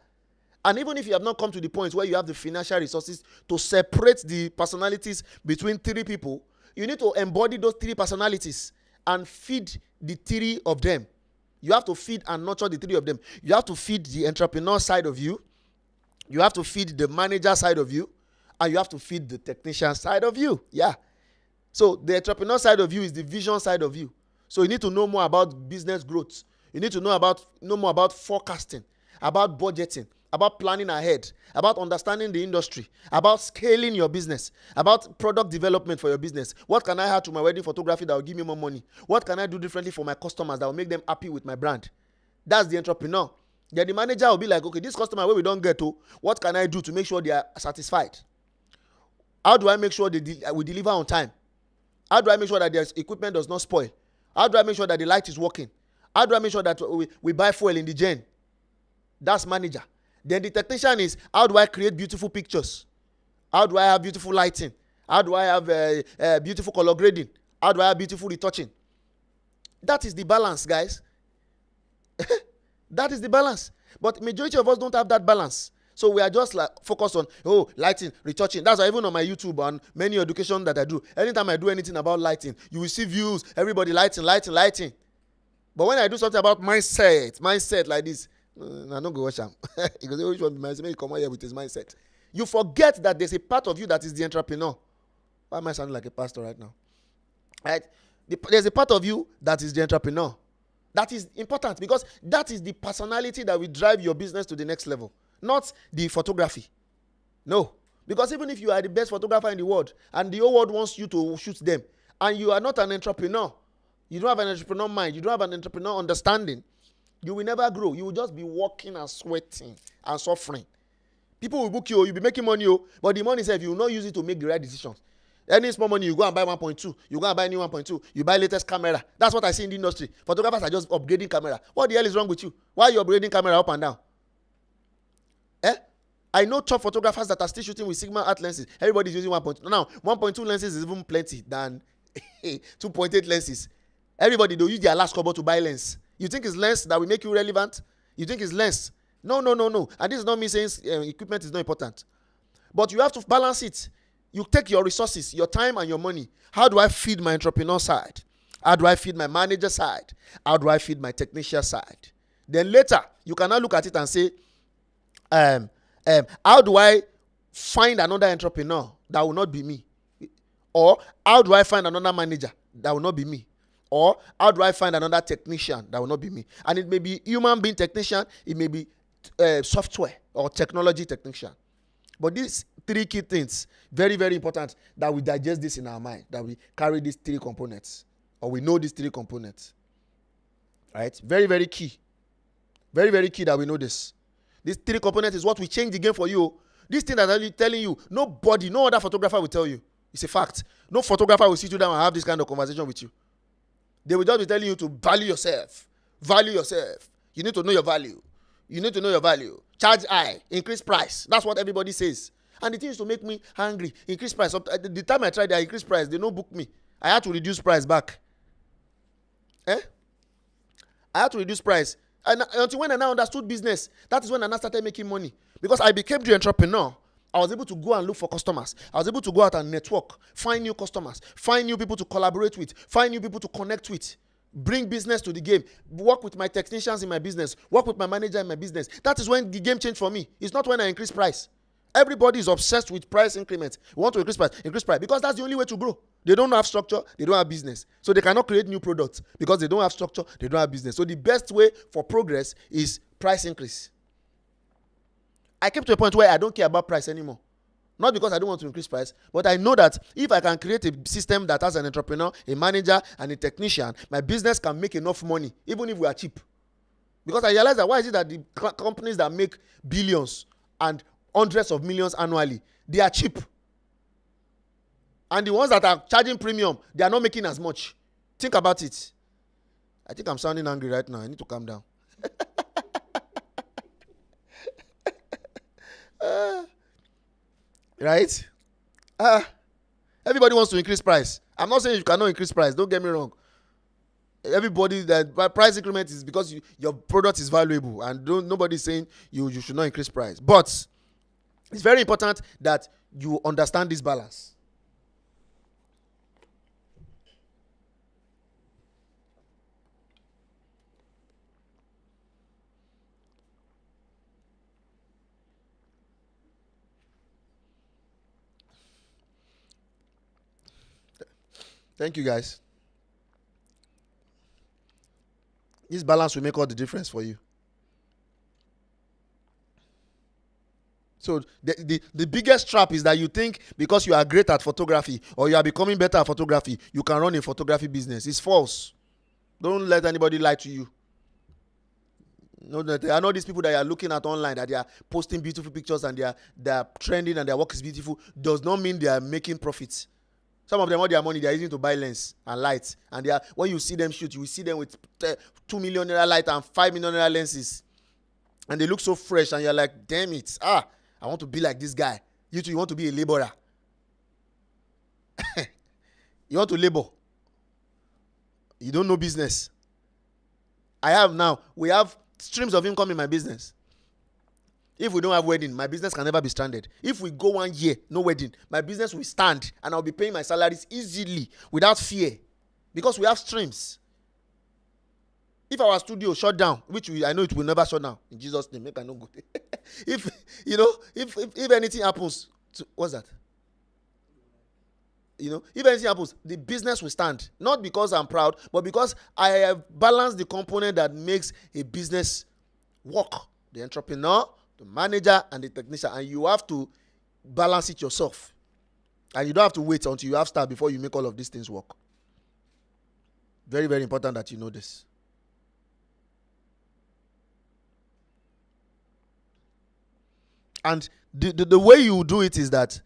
And even if you have not come to the point where you have the financial resources to separate the personalities between 3 people, you need to embody those 3 personalities and feed the 3 of them. You have to feed and nurture the 3 of them. You have to feed the entrepreneur side of you. You have to feed the manager side of you. And you have to feed the technician side of you. Yeah. So the entrepreneur side of you is the vision side of you. So you need to know more about business growth. You need to know more about forecasting, about budgeting, about planning ahead, about understanding the industry, about scaling your business, about product development for your business. What can I add to my wedding photography that will give me more money? What can I do differently for my customers that will make them happy with my brand? That's the entrepreneur. Then the manager will be like, okay, this customer where we don't get to, what can I do to make sure they are satisfied? How do I make sure we deliver on time? How do I make sure that their equipment does not spoil? How do I make sure that the light is working? How do I make sure that we buy fuel in the gen? That's manager. Then the technician is, how do I create beautiful pictures? How do I have beautiful lighting? How do I have beautiful color grading? How do I have beautiful retouching? That is the balance, guys. That is the balance. But majority of us don't have that balance. So we are just like focused on, lighting, retouching. That's why even on my YouTube and many education that I do, anytime I do anything about lighting, you will see views, everybody lighting. But when I do something about mindset like this, I don't go watch him. Because which one be mindset? Maybe come out here with his mindset. You forget that there's a part of you that is the entrepreneur. Why am I sounding like a pastor right now? Right? There's a part of you that is the entrepreneur. That is important because that is the personality that will drive your business to the next level, not the photography. No. Because even if you are the best photographer in the world and the whole world wants you to shoot them and you are not an entrepreneur, you don't have an entrepreneur mind, you don't have an entrepreneur understanding, you will never grow. You will just be working and sweating and suffering. People will book you, you'll be making money, but the money itself, you will not use it to make the right decisions. Any small money, you go and buy 1.2, you go and buy new 1.2, you buy latest camera. That's what I see in the industry. Photographers are just upgrading camera. What the hell is wrong with you? Why are you upgrading camera up and down? I know top photographers that are still shooting with Sigma art lenses. Everybody's using 1.2. Now, 1.2 lenses is even plenty than 2.8 lenses. Everybody, they'll use their last cover to buy lens. You think it's lens that will make you relevant? You think it's lens? No. And this is not me saying equipment is not important. But you have to balance it. You take your resources, your time and your money. How do I feed my entrepreneur side? How do I feed my manager side? How do I feed my technician side? Then later, you can now look at it and say, how do I find another entrepreneur that will not be me? Or how do I find another manager that will not be me? Or how do I find another technician that will not be me? And it may be human being technician, it may be software or technology technician. But these three key things, very, very important that we digest this in our mind, that we carry these three components, or we know these three components. Right? Very, very key. Very, very key that we know this. These three components is what will change the game for you. This thing that I'm telling you, nobody, no other photographer will tell you. It's a fact. No photographer will sit you down and have this kind of conversation with you. They will just be telling you to value yourself. Value yourself. You need to know your value. You need to know your value. Charge high. Increase price. That's what everybody says. And the thing is to make me angry. Increase price. The time I tried, I increased price. They don't book me. I had to reduce price back. I had to reduce price. And until when I now understood business, that is when I now started making money. Because I became the entrepreneur. I was able to go and look for customers. I was able to go out and network, find new customers, find new people to collaborate with, find new people to connect with, bring business to the game, work with my technicians in my business, work with my manager in my business. That is when the game changed for me. It's not when I increase price. Everybody is obsessed with price increments. You want to increase price, because that's the only way to grow. They don't have structure, they don't have business. So they cannot create new products because they don't have structure, they don't have business. So the best way for progress is price increase. I came to a point where I don't care about price anymore. Not because I don't want to increase price, but I know that if I can create a system that has an entrepreneur, a manager, and a technician, my business can make enough money, even if we are cheap. Because I realize that why is it that the companies that make billions and hundreds of millions annually, they are cheap. And the ones that are charging premium, they are not making as much. Think about it. I think I'm sounding angry right now. I need to calm down. Right? Everybody wants to increase price. I'm not saying you cannot increase price. Don't get me wrong. Everybody, that price increment is because your product is valuable, and nobody's saying you should not increase price. But it's very important that you understand this balance. Thank you, guys. This balance will make all the difference for you. So the biggest trap is that you think because you are great at photography or you are becoming better at photography, you can run a photography business. It's false. Don't let anybody lie to you. No, I know these people that you are looking at online, that they are posting beautiful pictures and they are trending and their work is beautiful, does not mean they are making profits. Some of them, all their money, they are using to buy lens and lights. And they are, when you see them shoot, you will see them with 2 million naira light and 5 million naira lenses. And they look so fresh and you're like, damn it. I want to be like this guy. You too, you want to be a laborer. You want to labor. You don't know business. We have streams of income in my business. If we don't have wedding, my business can never be stranded. If we go 1 year, no wedding, my business will stand and I'll be paying my salaries easily without fear because we have streams. If our studio shut down, which I know it will never shut down in Jesus' name, make I no go. If if anything happens, what's that? If anything happens, the business will stand. Not because I'm proud, but because I have balanced the component that makes a business work. The entrepreneur, the manager, and the technician. And you have to balance it yourself. And you don't have to wait until you have staff before you make all of these things work. Very, very important that you know this. And the way you do it is that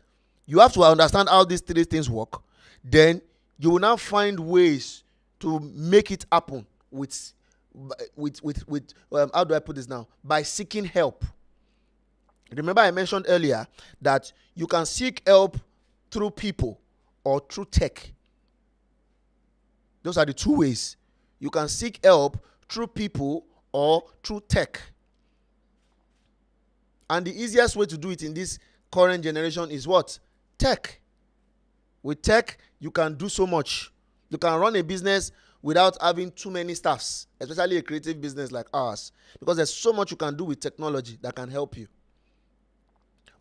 you have to understand how these three things work. Then you will now find ways to make it happen with how do I put this now? By seeking help. Remember I mentioned earlier that you can seek help through people or through tech. Those are the two ways. You can seek help through people or through tech. And the easiest way to do it in this current generation is what? Tech. With tech, you can do so much. You can run a business without having too many staffs, especially a creative business like ours, because there's so much you can do with technology that can help you.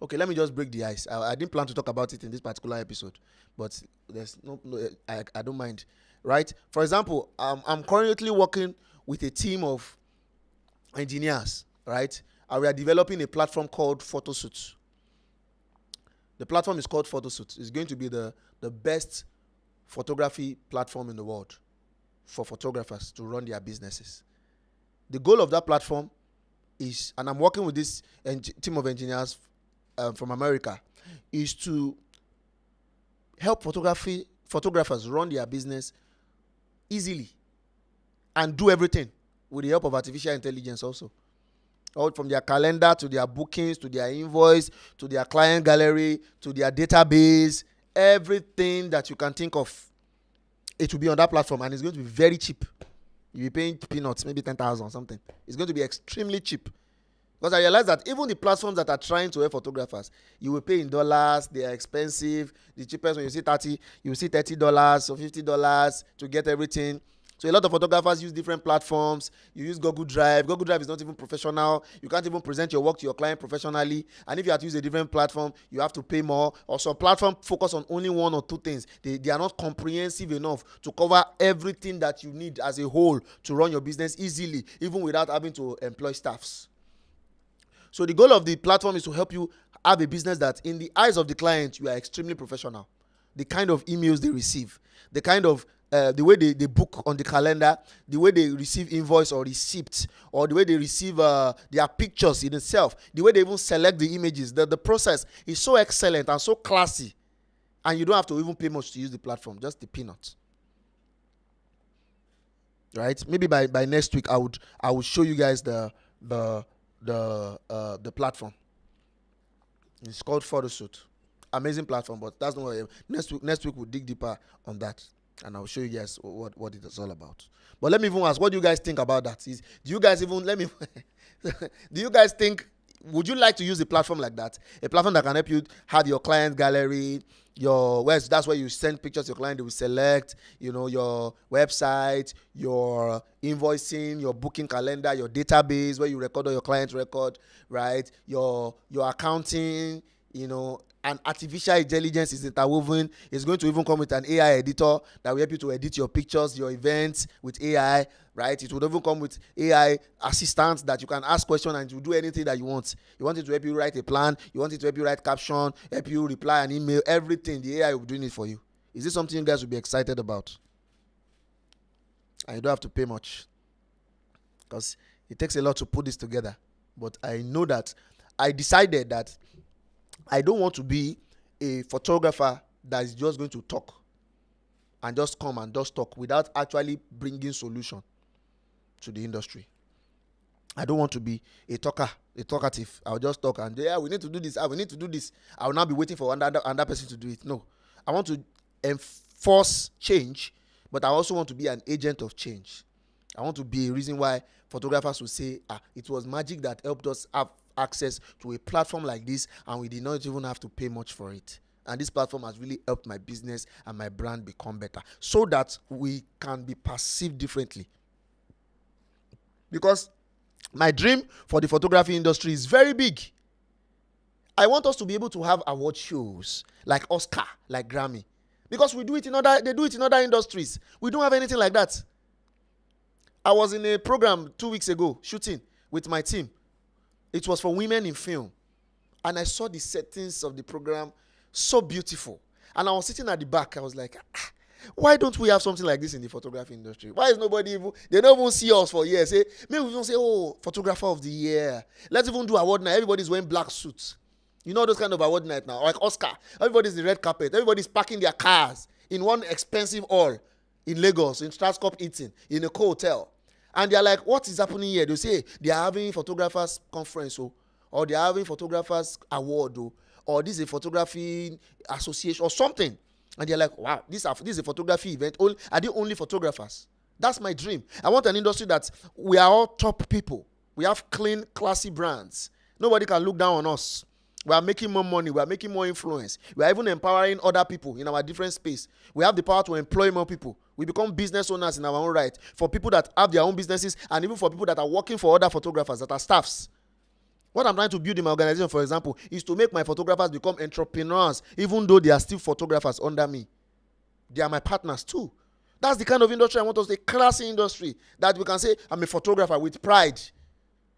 Okay, let me just break the ice. I didn't plan to talk about it in this particular episode, but there's I don't mind, right? For example, I'm currently working with a team of engineers, right? And we are developing a platform called Photosuit. The platform is called Photosuit. It's going to be the best photography platform in the world for photographers to run their businesses. The goal of that platform is, and I'm working with this team of engineers from America, is to help photographers run their business easily and do everything with the help of artificial intelligence also. All from their calendar to their bookings to their invoice to their client gallery to their database, everything that you can think of, it will be on that platform, and it's going to be very cheap. You'll be paying peanuts, maybe 10,000 or something. It's going to be extremely cheap. Because I realize that even the platforms that are trying to help photographers, you will pay in dollars, they are expensive. The cheapest, when you see $30, you will see $30 or $50 to get everything. So a lot of photographers use different platforms. You use Google Drive. Google Drive is not even professional. You can't even present your work to your client professionally. And if you have to use a different platform, you have to pay more. Or some platform focus on only one or two things. They are not comprehensive enough to cover everything that you need as a whole to run your business easily, even without having to employ staffs. So the goal of the platform is to help you have a business that in the eyes of the client, you are extremely professional. The kind of emails they receive, the kind of the way they book on the calendar, the way they receive invoice or receipt, or the way they receive their pictures in itself, the way they even select the images, the process is so excellent and so classy. And you don't have to even pay much to use the platform, just the peanuts. Right? Maybe by next week I would show you guys the platform. It's called Photosuit. Amazing platform, but that's not what next week we'll dig deeper on that, and I'll show you guys what it is all about. But let me even ask, what do you guys think about that? Do you guys think, would you like to use a platform like that? A platform that can help you have your client gallery, that's where you send pictures to your client, they will select, your website, your invoicing, your booking calendar, your database where you record all your client record, right? Your accounting, and artificial intelligence is interwoven. It's going to even come with an AI editor that will help you to edit your pictures, your events with AI, right? It will even come with AI assistants that you can ask questions and it will do anything that you want. You want it to help you write a plan, you want it to help you write caption, help you reply an email, everything. The AI will be doing it for you. Is this something you guys will be excited about? And you don't have to pay much, because it takes a lot to put this together. But I know that I decided that I don't want to be a photographer that is just going to talk and just come and just talk without actually bringing solution to the industry. I don't want to be a talkative. I'll just talk and we need to do this. We need to do this. I will not be waiting for another person to do it. No, I want to enforce change, but I also want to be an agent of change. I want to be a reason why photographers will say, it was magic that helped us have access to a platform like this, and we did not even have to pay much for it. And this platform has really helped my business and my brand become better, so that we can be perceived differently. Because my dream for the photography industry is very big. I want us to be able to have award shows like Oscar, like Grammy. Because they do it in other industries. We don't have anything like that. I was in a program 2 weeks ago shooting with my team. It was for women in film. And I saw the settings of the program, so beautiful. And I was sitting at the back. I was like, why don't we have something like this in the photography industry? Why is nobody even, they don't even see us for years. Maybe we don't say, oh, photographer of the year. Let's even do award night. Everybody's wearing black suits. You know those kind of award night now, like Oscar. Everybody's in the red carpet. Everybody's parking their cars in one expensive hall in Lagos, in Strascorp Eaton, in a hotel. And they're like, what is happening here? They say they are having photographers conference, or they are having photographers award, or this is a photography association or something. And they're like, wow, this is a photography event. Are they only photographers? That's my dream. I want an industry that we are all top people. We have clean, classy brands. Nobody can look down on us. We are making more money. We are making more influence. We are even empowering other people in our different space. We have the power to employ more people. We become business owners in our own right. For people that have their own businesses, and even for people that are working for other photographers that are staffs. What I'm trying to build in my organization, for example, is to make my photographers become entrepreneurs, even though they are still photographers under me. They are my partners too. That's the kind of industry I want us to, a classy industry that we can say, I'm a photographer with pride.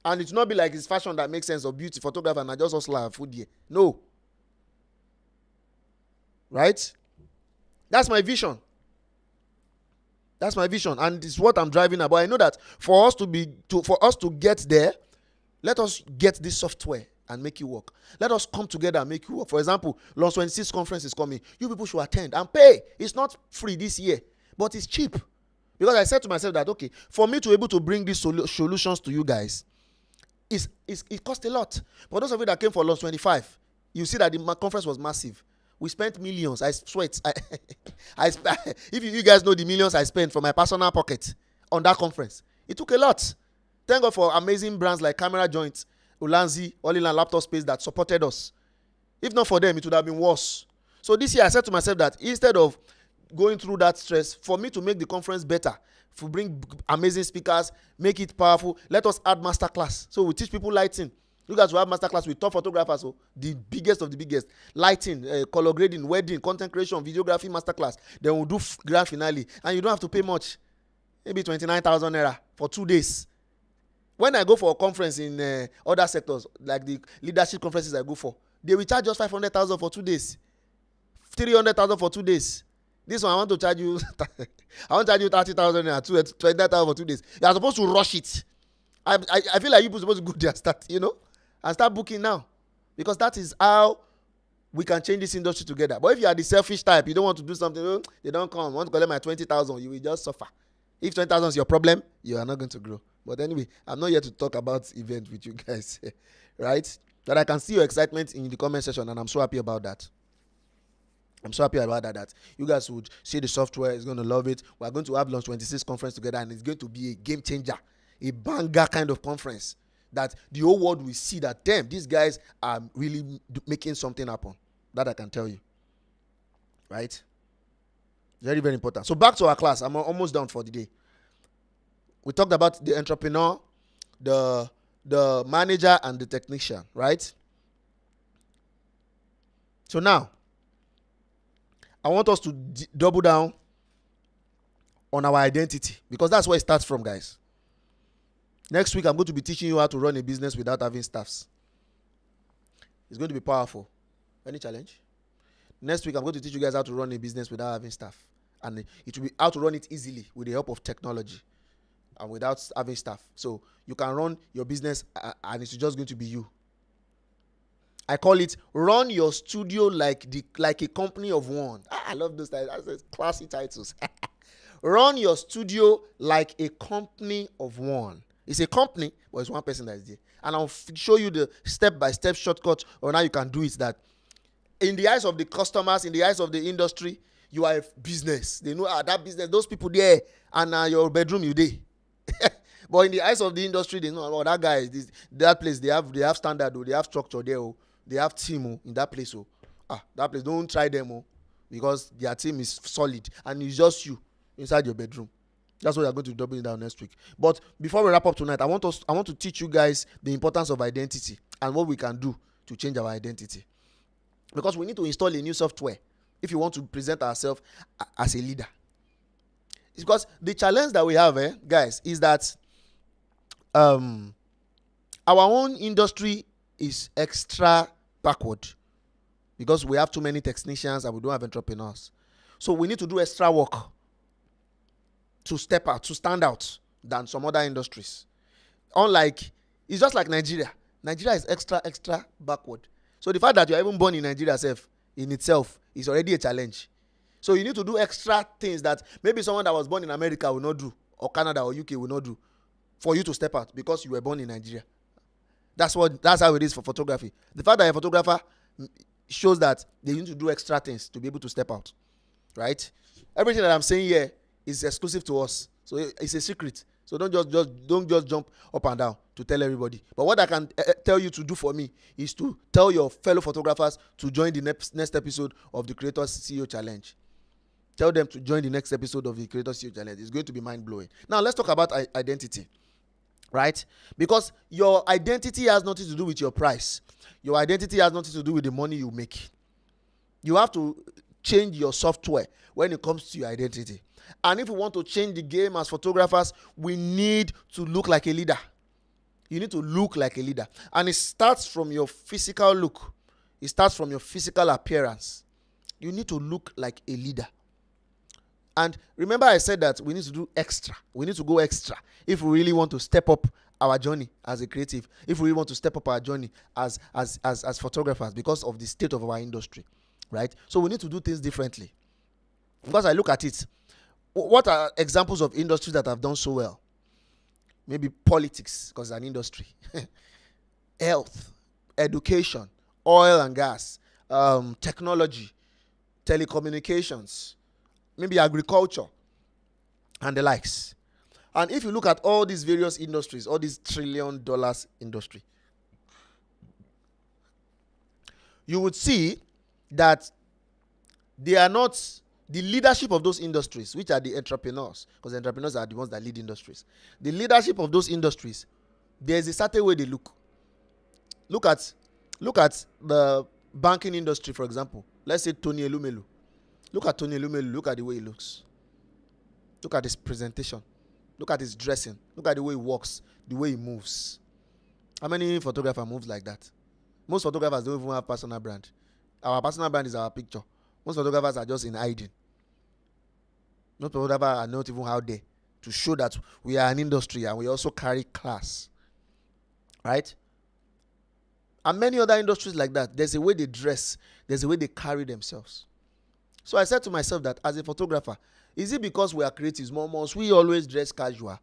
And it's not be like it's fashion that makes sense, or beauty, photographer, and I just hustle food here. No. Right? That's my vision. That's my vision. And it's what I'm driving about. I know that for us to get there, let us get this software and make it work. Let us come together and make it work. For example, Launch 26 conference is coming. You people should attend and pay. It's not free this year, but it's cheap. Because I said to myself that, okay, for me to be able to bring these solutions to you guys, it cost a lot. For those of you that came for Launch 25, you see that the conference was massive. We spent millions. I sweat. If you guys know the millions I spent from my personal pocket on that conference, it took a lot. Thank God for amazing brands like Camera Joint, Ulanzi, All-in-One Laptop Space that supported us. If not for them, it would have been worse. So this year I said to myself that instead of going through that stress, for me to make the conference better, to bring amazing speakers, make it powerful, let us add masterclass. So we teach people lighting. You guys will have masterclass with top photographers, the biggest of the biggest. Lighting, color grading, wedding, content creation, videography masterclass. Then we'll do grand finale. And you don't have to pay much. Maybe 29,000 naira for 2 days. When I go for a conference in other sectors, like the leadership conferences I go for, they will charge us 500,000 for 2 days. 300,000 for 2 days. This one, I want to charge you 30,000 naira, 29,000 for 2 days. You are supposed to rush it. I feel like you're supposed to go there and start booking now. Because that is how we can change this industry together. But if you are the selfish type, you don't want to do something, they don't come, I want to collect my 20,000, you will just suffer. If 20,000 is your problem, you are not going to grow. But anyway, I'm not here to talk about events with you guys, right? But I can see your excitement in the comment section, and I'm so happy about that. I'm so happy about that you guys would see the software, is going to love it. We're going to have Launch 26 conference together, and it's going to be a game changer, a banger kind of conference that the whole world will see that, damn, these guys are really making something happen. That I can tell you, right? Very, very important. So back to our class. I'm almost done for the day. We talked about the entrepreneur, the manager, and the technician, right? So now, I want us to double down on our identity, because that's where it starts from, guys. Next week, I'm going to be teaching you how to run a business without having staffs. It's going to be powerful. Any challenge? Next week, I'm going to teach you guys how to run a business without having staff. And it will be how to run it easily with the help of technology and without having staff. So you can run your business and it's just going to be you. I call it run your studio like a company of one. I love those titles. That's classy titles. Run your studio like a company of one. It's a company, but it's one person that is there. And I'll show you the step-by-step shortcut on how you can do it. That in the eyes of the customers, in the eyes of the industry, you are a business. They know that business, those people there, and your bedroom you there. But in the eyes of the industry, they know, that guy, that place, they have standard, they have structure there, they have team in that place. That place, don't try them, because their team is solid, and it's just you inside your bedroom. That's what we are going to be doubling down next week. But before we wrap up tonight, I want to teach you guys the importance of identity and what we can do to change our identity. Because we need to install a new software if you want to present ourselves as a leader. It's because the challenge that we have, guys, is that our own industry is extra backward because we have too many technicians and we don't have entrepreneurs. So we need to do extra work to step out, to stand out than some other industries. Unlike, it's just like Nigeria. Nigeria is extra backward. So the fact that you're even born in Nigeria in itself is already a challenge. So you need to do extra things that maybe someone that was born in America will not do, or Canada or UK will not do, for you to step out because you were born in Nigeria. That's how it is for photography. The fact that a photographer shows that they need to do extra things to be able to step out, right? Everything that I'm saying here is exclusive to us, so it's a secret. So don't just jump up and down to tell everybody. But what I can tell you to do for me is to tell your fellow photographers to join the next episode of the Creators CEO Challenge. Tell them to join the next episode of the Creators CEO Challenge. It's going to be mind-blowing. Now, let's talk about identity, right? Because your identity has nothing to do with your price. Your identity has nothing to do with the money you make. You have to change your software when it comes to your identity. And if we want to change the game as photographers, we need to look like a leader. You need to look like a leader. And it starts from your physical look. It starts from your physical appearance. You need to look like a leader. And remember I said that we need to do extra. We need to go extra if we really want to step up our journey as a creative, if we really want to step up our journey as photographers because of the state of our industry, right? So we need to do things differently. Because I look at it, what are examples of industries that have done so well? Maybe politics, because it's an industry. Health, education, oil and gas, technology, telecommunications, maybe agriculture, and the likes. And if you look at all these various industries, all these $1 trillion industry, you would see that they are not the leadership of those industries, which are the entrepreneurs, because the entrepreneurs are the ones that lead industries. The leadership of those industries, there's a certain way they look. Look at the banking industry, for example. Let's say Tony Elumelu. Look at Tony Elumelu. Look at the way he looks. Look at his presentation. Look at his dressing. Look at the way he walks, the way he moves. How many photographers moves like that? Most photographers don't even have personal brand. Our personal brand is our picture. Most photographers are just in hiding. Most photographers are not even out there to show that we are an industry and we also carry class. Right? And many other industries like that, there's a way they dress, there's a way they carry themselves. So I said to myself that as a photographer, is it because we are creatives? Must we always dress casual?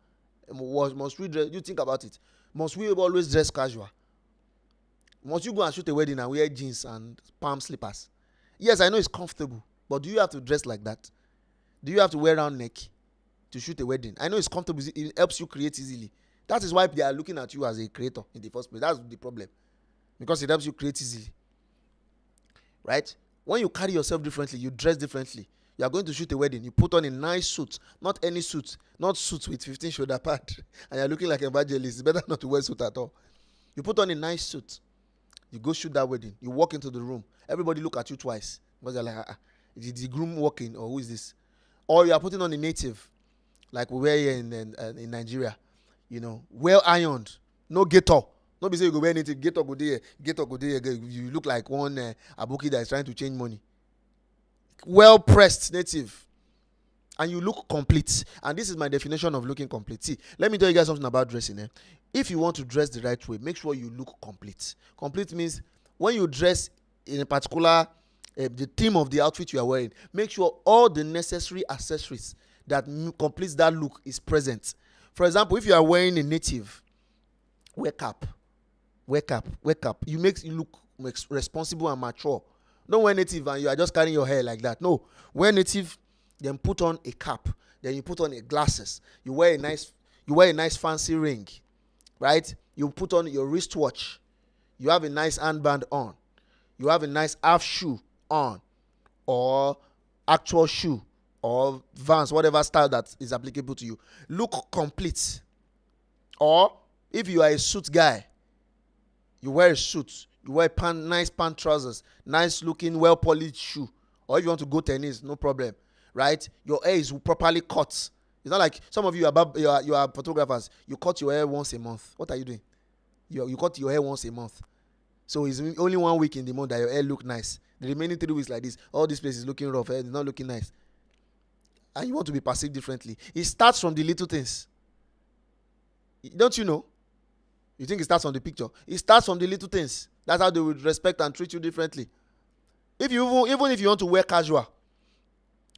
Must we dress? You think about it. Must we always dress casual? Must you go and shoot a wedding and wear jeans and palm slippers? Yes, I know it's comfortable, but do you have to dress like that? Do you have to wear round neck to shoot a wedding? I know it's comfortable. It helps you create easily. That is why they are looking at you as a creator in the first place. That's the problem. Because it helps you create easily. Right? When you carry yourself differently, you dress differently. You are going to shoot a wedding. You put on a nice suit. Not any suit. Not suits with 15 shoulder pad. And you're looking like an evangelist. It's better not to wear suit at all. You put on a nice suit. You go shoot that wedding. You walk into the room. Everybody look at you twice. Because they're like, is the groom walking or who is this? Or you are putting on a native. Like we wear here in Nigeria. You know, well ironed. No gator. Not be say you go wear native. Gator go there. Gator go there. You look like one aboki that is trying to change money. Well pressed native. And you look complete. And this is my definition of looking complete. See, let me tell you guys something about dressing. If you want to dress the right way, make sure you look complete. Complete means when you dress in a particular the theme of the outfit you are wearing, make sure all the necessary accessories that completes that look is present. For example, if you are wearing a native, wear cap. You look responsible and mature. Don't wear native and you are just carrying your hair like that. No, wear native, then put on a cap, then you put on a glasses. You wear a nice fancy ring, right? You put on your wristwatch. You have a nice armband on. You have a nice half shoe on, or actual shoe or Vans, whatever style that is applicable to you. Look complete. Or if you are a suit guy, you wear a suit, you wear nice pant trousers, nice looking, well polished shoe. Or if you want to go tennis, no problem, right? Your hair is properly cut. It's not like some of you are photographers. You cut your hair once a month. What are you doing? You cut your hair once a month. So it's only 1 week in the month that your hair look nice. The remaining 3 weeks like this, all this place is looking rough. Hair is not looking nice. And you want to be perceived differently. It starts from the little things. Don't you know? You think it starts from the picture? It starts from the little things. That's how they would respect and treat you differently. If you even if you want to wear casual,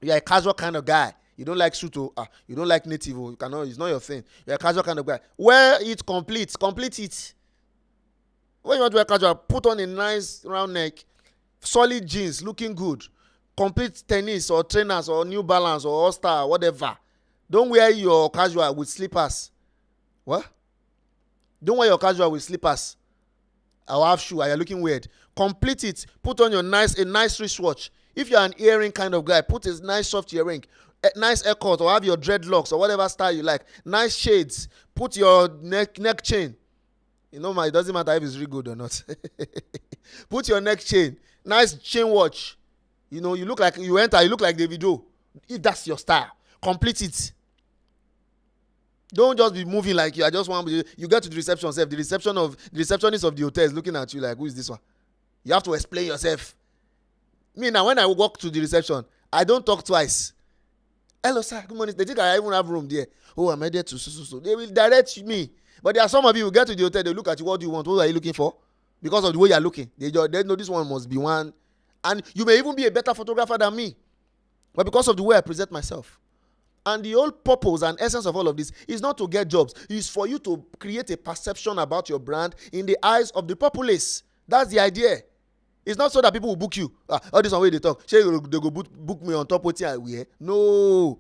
you're a casual kind of guy. You don't like suit, you don't like native, you cannot. It's not your thing. You're a casual kind of guy. Wear it complete it. When you want to wear casual, put on a nice round neck, solid jeans, looking good, complete tennis or trainers or New Balance or All Star, whatever. Don't wear your casual with slippers. What? Don't wear your casual with slippers or half shoe and you're looking weird. Complete it. Put on a nice wristwatch. If you're an earring kind of guy, put a nice soft earring, a nice haircut, or have your dreadlocks or whatever style you like. Nice shades. Put your neck chain. You know, it doesn't matter if it's really good or not. Put your neck chain. Nice chain watch. You know, you look like Davido. If that's your style, complete it. Don't just be moving like you. I just want you get to the reception self. The receptionist of the hotel is looking at you like, who is this one? You have to explain yourself. Me now, when I walk to the reception, I don't talk twice. Hello, sir. Good morning. They think I even have room there. Oh, I'm headed to so. They will direct me. But there are some of you who get to the hotel, they look at you. What do you want? What are you looking for? Because of the way you are looking, they know this one must be one. And you may even be a better photographer than me, but because of the way I present myself. And the whole purpose and essence of all of this is not to get jobs. It's for you to create a perception about your brand in the eyes of the populace. That's the idea. It's not so that people will book you. All this one way they talk. Say they go book me on top of what I wear. No.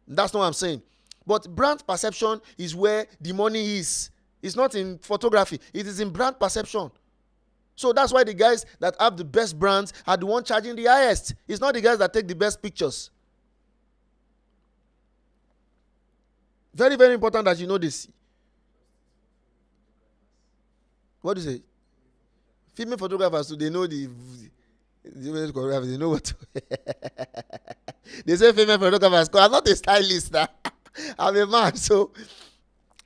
That's not what I'm saying. But brand perception is where the money is. It's not in photography. It is in brand perception. So that's why the guys that have the best brands are the ones charging the highest. It's not the guys that take the best pictures. Very, very important that you know this. What do you say? Female photographers, so they know they know what to They say female photographers, I'm not a stylist. I'm a man, so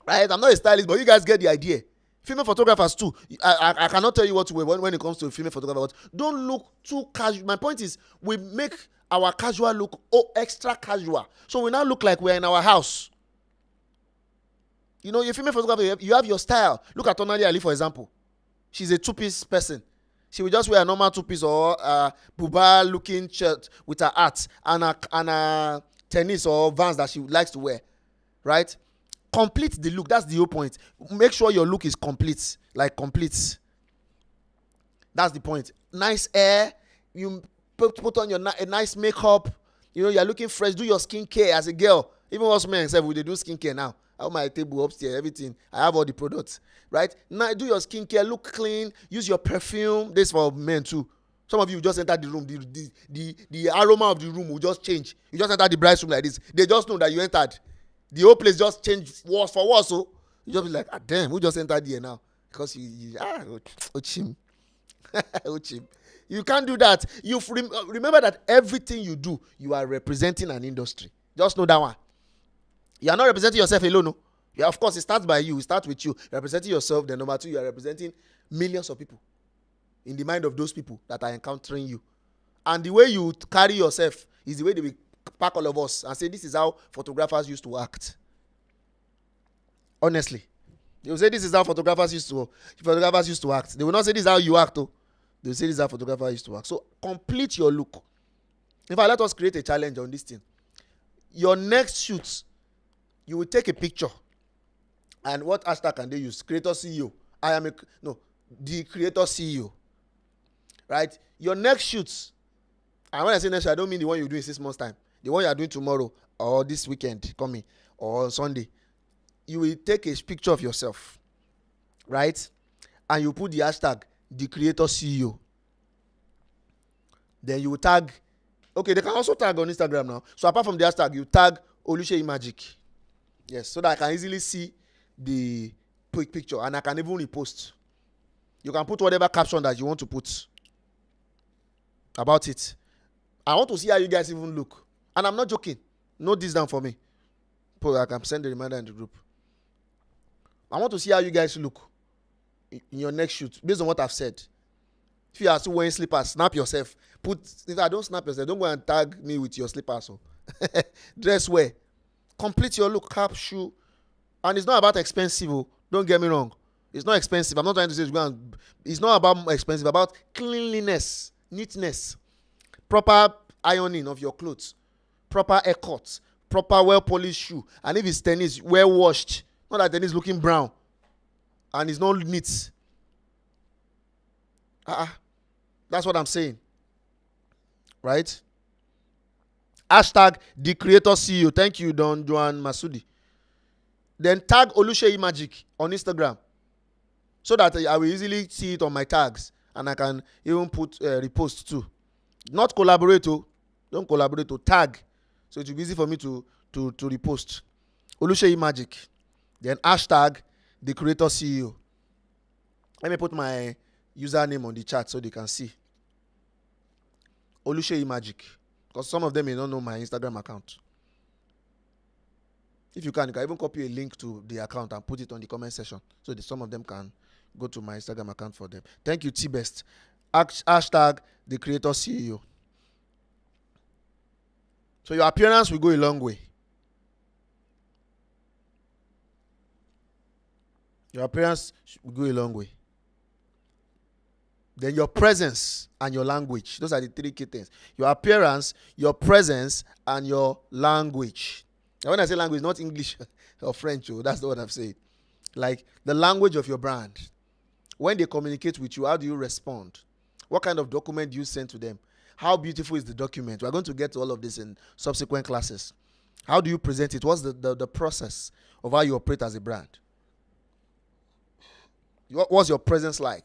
right, I'm not a stylist, but you guys get the idea. Female photographers too. I cannot tell you what to wear when it comes to female photographers. Don't look too casual. My point is, we make our casual look extra casual. So we now look like we're in our house. You know, you're a female photographer, you have your style. Look at Tonali Ali, for example. She's a two-piece person. She will just wear a normal two-piece or buba looking shirt with her hat and a tennis or Vans that she likes to wear. Right? Complete the look. That's the whole point. Make sure your look is complete. Like complete. That's the point. Nice hair. You put on a nice makeup. You know, you're looking fresh. Do your skincare as a girl. Even us men, we do skincare now. I have my table upstairs, everything. I have all the products, right? Now do your skincare, look clean, use your perfume. This for men too. Some of you just enter the room, the aroma of the room will just change. You just enter the bride's room like this. They just know that you entered. The whole place just changed worse for worse. So you just be like, damn, who just entered here now? Because ochim. Ochim. You can't do that. You remember that everything you do, you are representing an industry. Just know that one. You are not representing yourself alone. No? Yeah, of course, it starts by you. It starts with you. You're representing yourself. Then number two, you are representing millions of people in the mind of those people that are encountering you. And the way you carry yourself is the way they will pack all of us and say, this is how photographers used to act. Honestly. They will say, this is how photographers used to act. They will not say, this is how you act. Oh. They will say, this is how photographers used to act. So, complete your look. In fact, let us create a challenge on this thing. Your next shoot, you will take a picture. And what hashtag can they use? Creator CEO. The creator CEO. Right? Your next shoot, and when I say next shoot, I don't mean the one you do in 6 months' time. The one you are doing tomorrow or this weekend coming or Sunday. You will take a picture of yourself. Right? And you put the hashtag, the creator CEO. Then you will tag Okay, they can also tag on Instagram now. So apart from the hashtag, you tag Oluseyi Magic. Yes, so that I can easily see the picture and I can even repost. You can put whatever caption that you want to put about it. I want to see how you guys even look. And I'm not joking. Note this down for me. I can send a reminder in the group. I want to see how you guys look in your next shoot based on what I've said. If you are still wearing slippers, snap yourself. If I don't snap yourself, don't go and tag me with your slippers. So. Dress wear. Complete your look, cap, shoe. And it's not about expensive. Don't get me wrong. It's not expensive. I'm not trying to say it's not about expensive. About cleanliness, neatness, proper ironing of your clothes, proper haircut, proper well-polished shoe. And if it's tennis, well-washed. Not that tennis looking brown. And it's not neat. That's what I'm saying. Right? Hashtag the creator CEO. Thank you, Don Joan Masudi. Then tag Oluseyi Magic on Instagram. So that I will easily see it on my tags. And I can even put repost too. Not collaborate. Don't collaborate. Tag. So it will be easy for me to repost. Oluseyi Magic. Then hashtag the creator CEO. Let me put my username on the chat so they can see. Oluseyi Magic. Because some of them may not know my Instagram account. If you can even copy a link to the account and put it on the comment section so that some of them can go to my Instagram account for them. Thank you, T-Best. Hashtag the creator CEO. So your appearance will go a long way. Your appearance will go a long way. Then your presence and your language. Those are the three key things. Your appearance, your presence, and your language. And when I say language, not English or French. That's not what I'm saying. Like the language of your brand. When they communicate with you, how do you respond? What kind of document do you send to them? How beautiful is the document? We're going to get to all of this in subsequent classes. How do you present it? What's the process of how you operate as a brand? What's your presence like?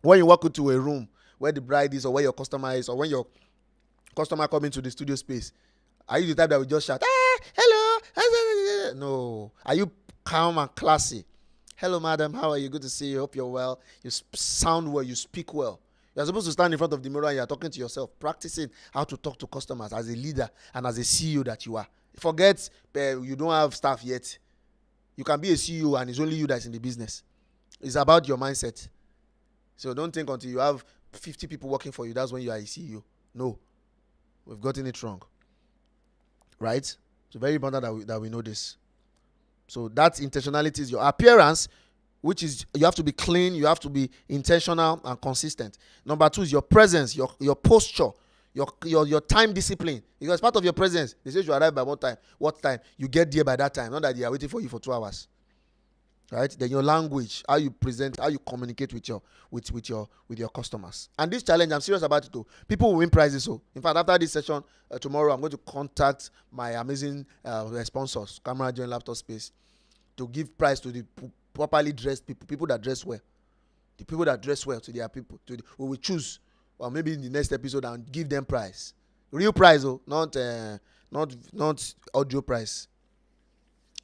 When you walk into a room where the bride is or where your customer is or when your customer comes into the studio space, are you the type that will just shout, hello? No. Are you calm and classy? Hello, madam. How are you? Good to see you. Hope you're well. You sound well. You speak well. You're supposed to stand in front of the mirror and you're talking to yourself, practicing how to talk to customers as a leader and as a CEO that you are. Forget you don't have staff yet. You can be a CEO and it's only you that's in the business. It's about your mindset. So don't think until you have 50 people working for you, that's when you are a CEO. No. We've gotten it wrong. Right? So very important that we know this. So that intentionality is your appearance, which is you have to be clean, you have to be intentional and consistent. Number 2 is your presence, your posture, your time discipline. Because part of your presence, they say you arrive by what time? You get there by that time, not that they are waiting for you for 2 hours. Right? Then your language, how you present, how you communicate with your customers. And this challenge, I'm serious about it too. People will win prizes. So, in fact, after this session tomorrow, I'm going to contact my amazing sponsors, Camera Joint Laptop Space, to give prize to the properly dressed people that dress well. The people that dress well to their people. We will choose, or maybe in the next episode, and give them prize. Real prize, not audio prize.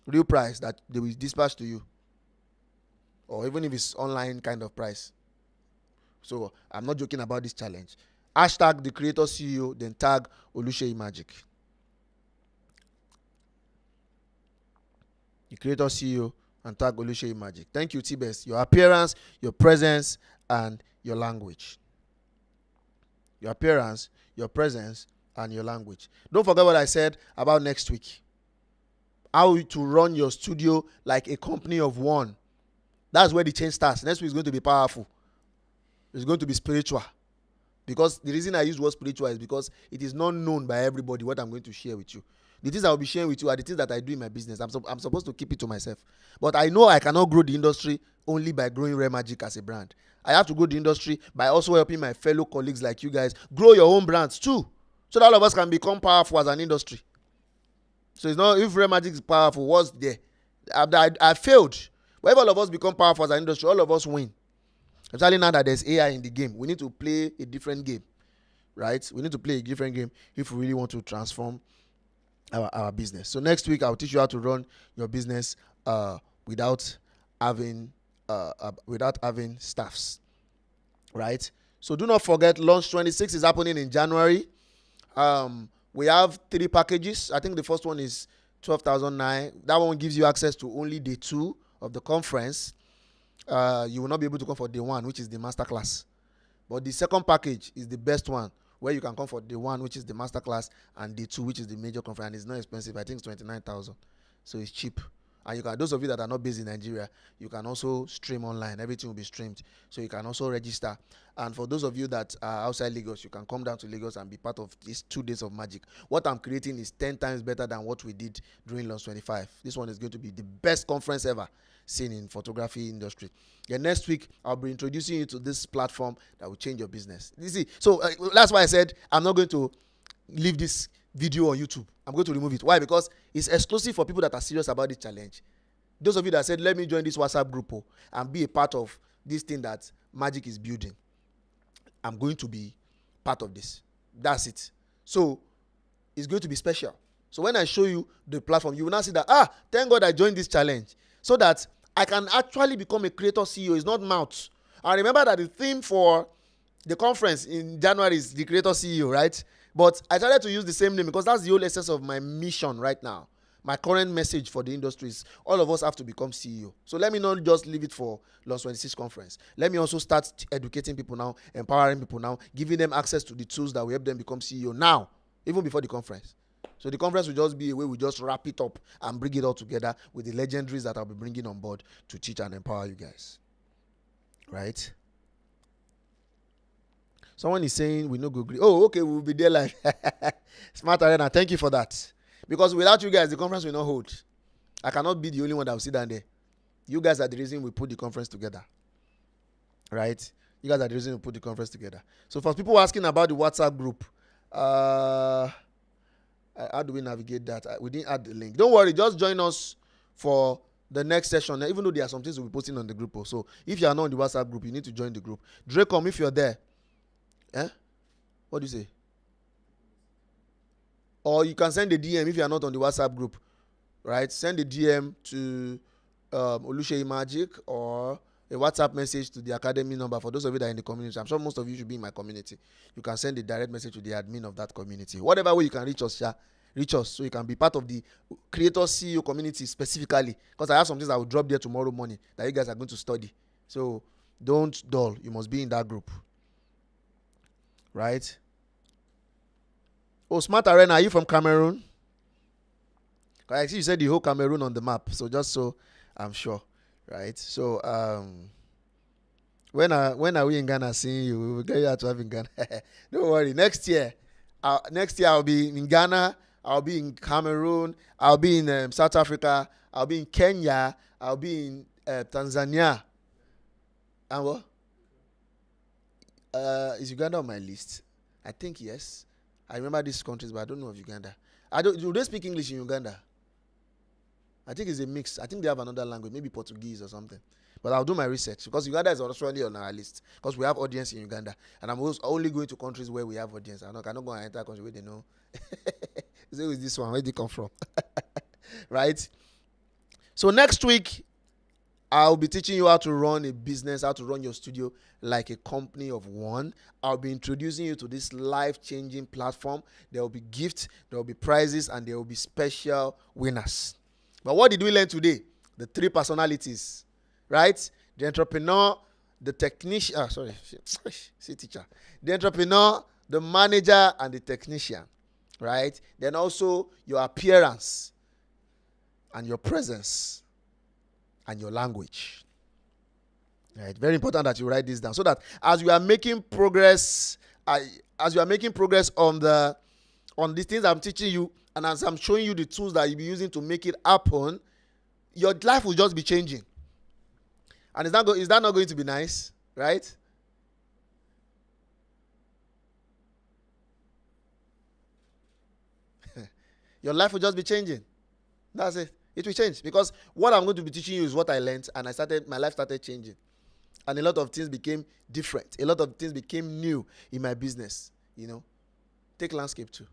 Real prize that they will dispatch to you. Or even if it's online kind of price. So I'm not joking about this challenge. Hashtag the creator CEO, then tag Oluseyi Magic. The creator CEO and tag Oluseyi Magic. Thank you, T-Best. Your appearance, your presence, and your language. Your appearance, your presence, and your language. Don't forget what I said about next week. How to run your studio like a company of one. That's where the change starts. Next week is going to be powerful. It's going to be spiritual. Because the reason I use the word spiritual is because it is not known by everybody what I'm going to share with you. The things I will be sharing with you are the things that I do in my business. I'm supposed to keep it to myself. But I know I cannot grow the industry only by growing Rare Magic as a brand. I have to grow the industry by also helping my fellow colleagues like you guys grow your own brands too. So that all of us can become powerful as an industry. So it's not if Rare Magic is powerful, what's there? I failed. But if all of us become powerful as an industry, all of us win. Especially now that there's AI in the game. We need to play a different game. right? We need to play a different game if we really want to transform our business. So next week I'll teach you how to run your business without having staffs, right? So do not forget, launch 26 is happening in January. We have 3 packages. I think the first one is 12,009. That one gives you access to only day 2 of the conference. You will not be able to come for day 1, which is the masterclass. But the second package is the best one, where you can come for day 1, which is the masterclass, and day 2, which is the major conference. And it's not expensive. I think it's 29,000. So it's cheap. And you can, those of you that are not based in Nigeria, you can also stream online. Everything will be streamed. So you can also register. And for those of you that are outside Lagos, you can come down to Lagos and be part of these 2 days of magic. What I'm creating is 10 times better than what we did during Launch 25. This one is going to be the best conference ever seen in photography industry. Then next week, I'll be introducing you to this platform that will change your business. You see, so that's why I said I'm not going to leave this video on YouTube. I'm going to remove it. Why? Because it's exclusive for people that are serious about this challenge. Those of you that said, let me join this WhatsApp group and be a part of this thing that Magic is building, I'm going to be part of this. That's it. So it's going to be special. So when I show you the platform, you will now see that, thank God I joined this challenge, so that I can actually become a creator CEO. It's not mouth. And remember that the theme for the conference in January is the creator CEO, right? But I started to use the same name because that's the whole essence of my mission right now. My current message for the industry is all of us have to become CEO. So let me not just leave it for Launch 26 conference. Let me also start educating people now, empowering people now, giving them access to the tools that will help them become CEO now, even before the conference. So the conference will just be a way we just wrap it up and bring it all together with the legendaries that I'll be bringing on board to teach and empower you guys. Right? Someone is saying we no go agree. Oh, okay, we'll be there live. Smart Arena, thank you for that. Because without you guys, the conference will not hold. I cannot be the only one that will sit down there. You guys are the reason we put the conference together. Right? You guys are the reason we put the conference together. So for people asking about the WhatsApp group, how do we navigate that? We didn't add the link. Don't worry, just join us for the next session. Even though there are some things we'll be posting on the group. So if you are not on the WhatsApp group, you need to join the group. Dracom, if you're there. What do you say? Or you can send a DM if you are not on the WhatsApp group, right? Send a DM to Oluseyi Magic or a WhatsApp message to the academy number for those of you that are in the community. I'm sure most of you should be in my community. You can send a direct message to the admin of that community. Whatever way you can reach us, so you can be part of the Creator CEO community specifically. Because I have some things I will drop there tomorrow morning that you guys are going to study. So don't dull. You must be in that group. Right? Oh, Smart Arena, are you from Cameroon? I see you said the whole Cameroon on the map. So just so I'm sure. Right? So when are we in Ghana seeing you? We will get you out to have in Ghana. Don't worry. Next year I'll be in Ghana. I'll be in Cameroon. I'll be in South Africa. I'll be in Kenya. I'll be in Tanzania. And what? Is Uganda on my list? I think yes. I remember these countries, but I don't know of Uganda. Do they speak English in Uganda? I think it's a mix. I think they have another language, maybe Portuguese or something. But I'll do my research because Uganda is actually on our list because we have audience in Uganda, and I'm only going to countries where we have audience. I cannot go and enter a country where they know. So is this one? Where did it come from? Right? So next week, I'll be teaching you how to run a business, how to run your studio like a company of one. I'll be introducing you to this life-changing platform. There will be gifts, there will be prizes, and there will be special winners. But what did we learn today? The 3 personalities, right? The entrepreneur, the technician, teacher. The entrepreneur, the manager, and the technician, right? Then also your appearance and your presence and your language. Right? Very important that you write this down so that as you are making progress, on these things I'm teaching you, and as I'm showing you the tools that you'll be using to make it happen, your life will just be changing. And is that not going to be nice? Right? Your life will just be changing. That's it. It will change because what I'm going to be teaching you is what I learned, and my life started changing. And a lot of things became different. A lot of things became new in my business. Take landscape too.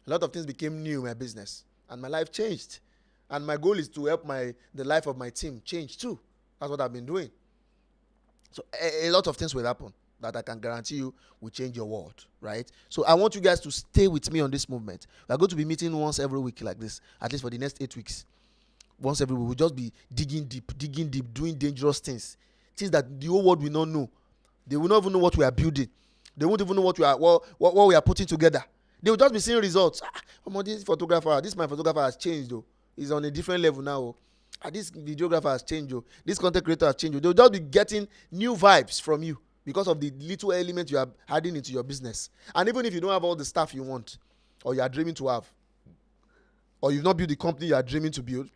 A lot of things became new in my business, and my life changed. And my goal is to help the life of my team change too. That's what I've been doing. So a lot of things will happen that I can guarantee you will change your world, right? So I want you guys to stay with me on this movement. We are going to be meeting once every week like this, at least for the next 8 weeks. Once every week, we'll just be digging deep, doing dangerous things that the whole world will not know. They will not even know what we are building. They won't even know what we are putting together. They will just be seeing results. This my photographer has changed though. He's on a different level now. This videographer has changed. This content creator has changed. They'll just be getting new vibes from you because of the little element you are adding into your business. And even if you don't have all the stuff you want, or you are dreaming to have, or you've not built the company you are dreaming to build,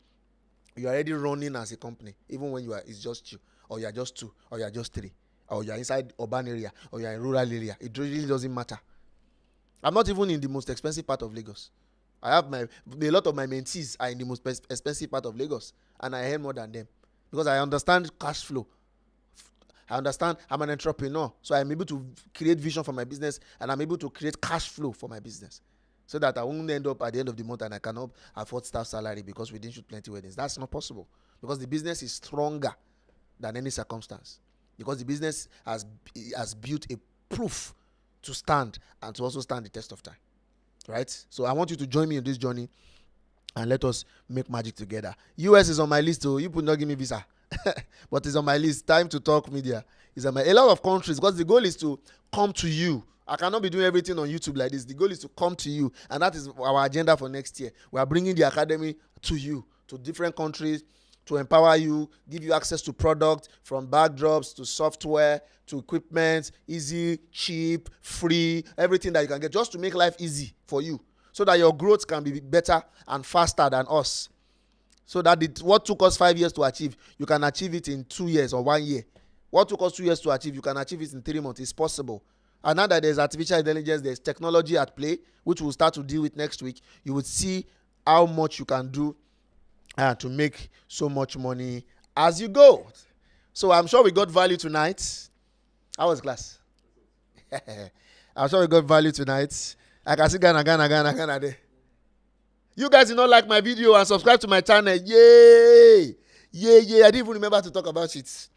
you are already running as a company, even when it's just you, or you are just 2, or you are just 3, or you are inside urban area, or you are in rural area. It really doesn't matter. I'm not even in the most expensive part of Lagos. A lot of my mentees are in the most expensive part of Lagos, and I earn more than them because I understand cash flow. I understand I'm an entrepreneur, so I'm able to create vision for my business, and I'm able to create cash flow for my business, so that I won't end up at the end of the month and I cannot afford staff salary because we didn't shoot plenty weddings. That's not possible because the business is stronger than any circumstance, because the business has built a proof to stand and to also stand the test of time. Right? So I want you to join me in this journey and let us make magic together. US is on my list, so you could not give me visa. But it's on my list. Time to talk media is on a lot of countries, because the goal is to come to you. I cannot be doing everything on YouTube like this. The goal is to come to you, and that is our agenda for next year. We are bringing the academy to you, to different countries, to empower you, give you access to product, from backdrops to software to equipment, easy, cheap, free, everything that you can get, just to make life easy for you, so that your growth can be better and faster than us. So that what took us 5 years to achieve, you can achieve it in 2 years or 1 year. What took us 2 years to achieve, you can achieve it in 3 months. It's possible. And now that there's artificial intelligence, there's technology at play, which we'll start to deal with next week. You would see how much you can do to make so much money as you go. So I'm sure we got value tonight. How was class? I'm sure we got value tonight. I can see Ghana there. You guys did not like my video and subscribe to my channel. Yay! I didn't even remember to talk about it.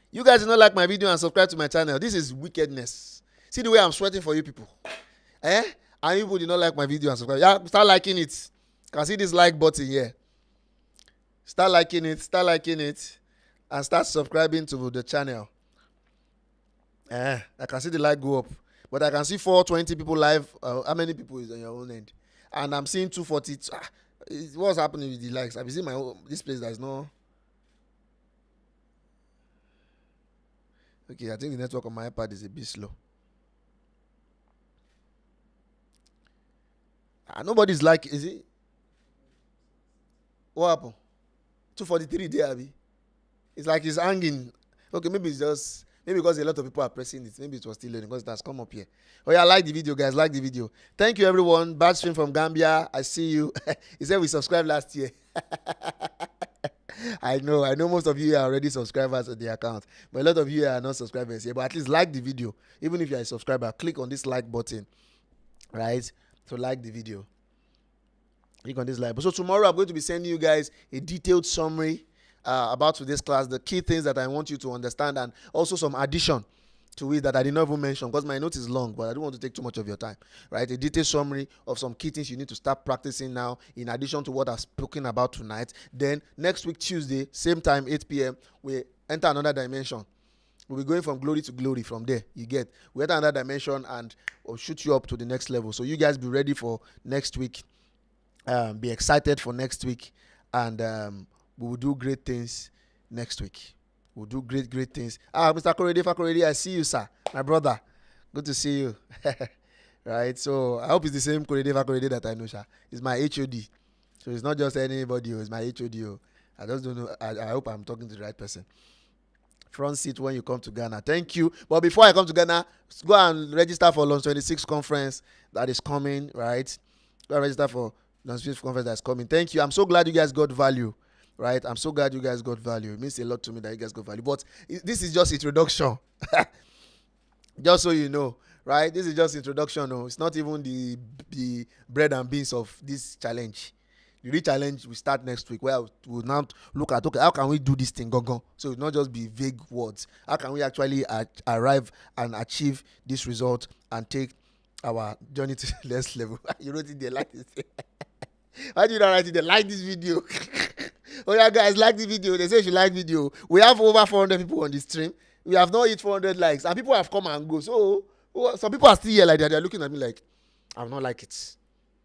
You guys did not like my video and subscribe to my channel. This is wickedness. See the way I'm sweating for you people. And you people did not like my video and subscribe. Yeah, start liking it. Can see this like button here. Start liking it, and start subscribing to the channel. I can see the like go up, but I can see 420 people live. How many people is on your own end? And I'm seeing 240. What's happening with the likes? I've seen this place that is no. Okay, I think the network on my iPad is a bit slow. Nobody's like, is it? What happened? 243 there, Abby. It's like it's hanging. Okay, maybe because a lot of people are pressing it. Maybe it was still loading because it has come up here. Oh yeah, like the video, guys. Like the video. Thank you, everyone. Bad stream from Gambia. I see you. He said we subscribed last year. I know most of you are already subscribers to the account, but a lot of you are not subscribers here. But at least like the video. Even if you are a subscriber, click on this like button, right? To like the video. Click on this like. So tomorrow I'm going to be sending you guys a detailed summary about today's class, the key things that I want you to understand, and also some addition to it that I did not even mention because my note is long, but I don't want to take too much of your time, right? A detailed summary of some key things you need to start practicing now in addition to what I've spoken about tonight. Then next week, Tuesday, same time, 8 p.m., we enter another dimension. We'll be going from glory to glory from there. We enter another dimension and we'll shoot you up to the next level. So you guys be ready for next week. Be excited for next week. And we will do great things next week. We'll do great things. Mr. Fakorede, I see you, sir. My brother. Good to see you. Right? So I hope it's the same Fakorede that I know, sir. It's my HOD. So it's not just anybody. It's my HOD. I just don't know. I hope I'm talking to the right person. Front seat when you come to Ghana. Thank you. But before I come to Ghana, go and register for Launch 26 conference that is coming, right? Go and register for Launch 26 conference that's coming. Thank you. I'm so glad you guys got value. Right, I'm so glad you guys got value. It means a lot to me that you guys got value. But this is just introduction, just so you know. right? This is just introduction. No, it's not even the bread and beans of this challenge. The real challenge will start next week, where we'll now look at, okay, how can we do this thing, go. So it's not just be vague words. How can we actually arrive and achieve this result and take our journey to the next level? You wrote it there, like this. Why do you not write it there? Like this video. Oh yeah, guys, like the video. They say you should like video. We have over 400 people on the stream. We have not hit 400 likes, and people have come and go. So some people are still here like that. They're looking at me like, I will not like it.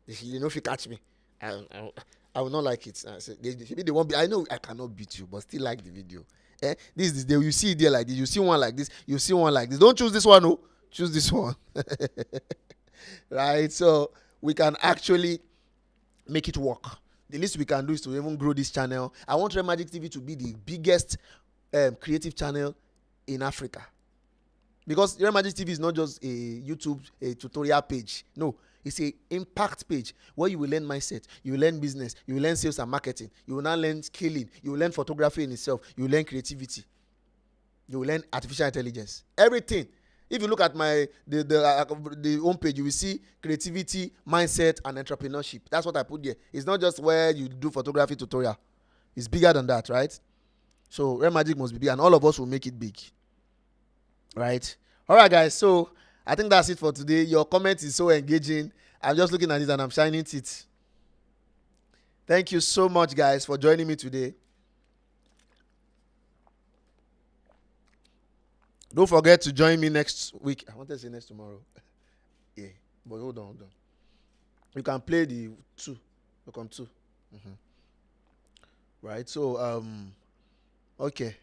You know, if you catch me, I will not like it. I say, they won't be. I know I cannot beat you, but still like the video. This is the you see it there like this. You see one like this. You see one like this. Don't choose this one. No, choose this one. Right. So we can actually make it work. The least we can do is to even grow this channel. I want Red Magic TV to be the biggest creative channel in Africa, because Red Magic TV is not just a YouTube tutorial page. No, it's a impact page where you will learn mindset, you will learn business, you will learn sales and marketing, you will now learn scaling, you will learn photography in itself, you will learn creativity, you will learn artificial intelligence, everything. If you look at the homepage, you will see creativity, mindset, and entrepreneurship. That's what I put there. It's not just where you do photography tutorial. It's bigger than that, right? So Red Magic must be big, and all of us will make it big, right? All right, guys. So I think that's it for today. Your comment is so engaging. I'm just looking at it and I'm shining teeth. Thank you so much, guys, for joining me today. Don't forget to join me next week. I wanted to say next tomorrow. Yeah, but hold on. You can play the 2. Welcome 2. Right, so, okay.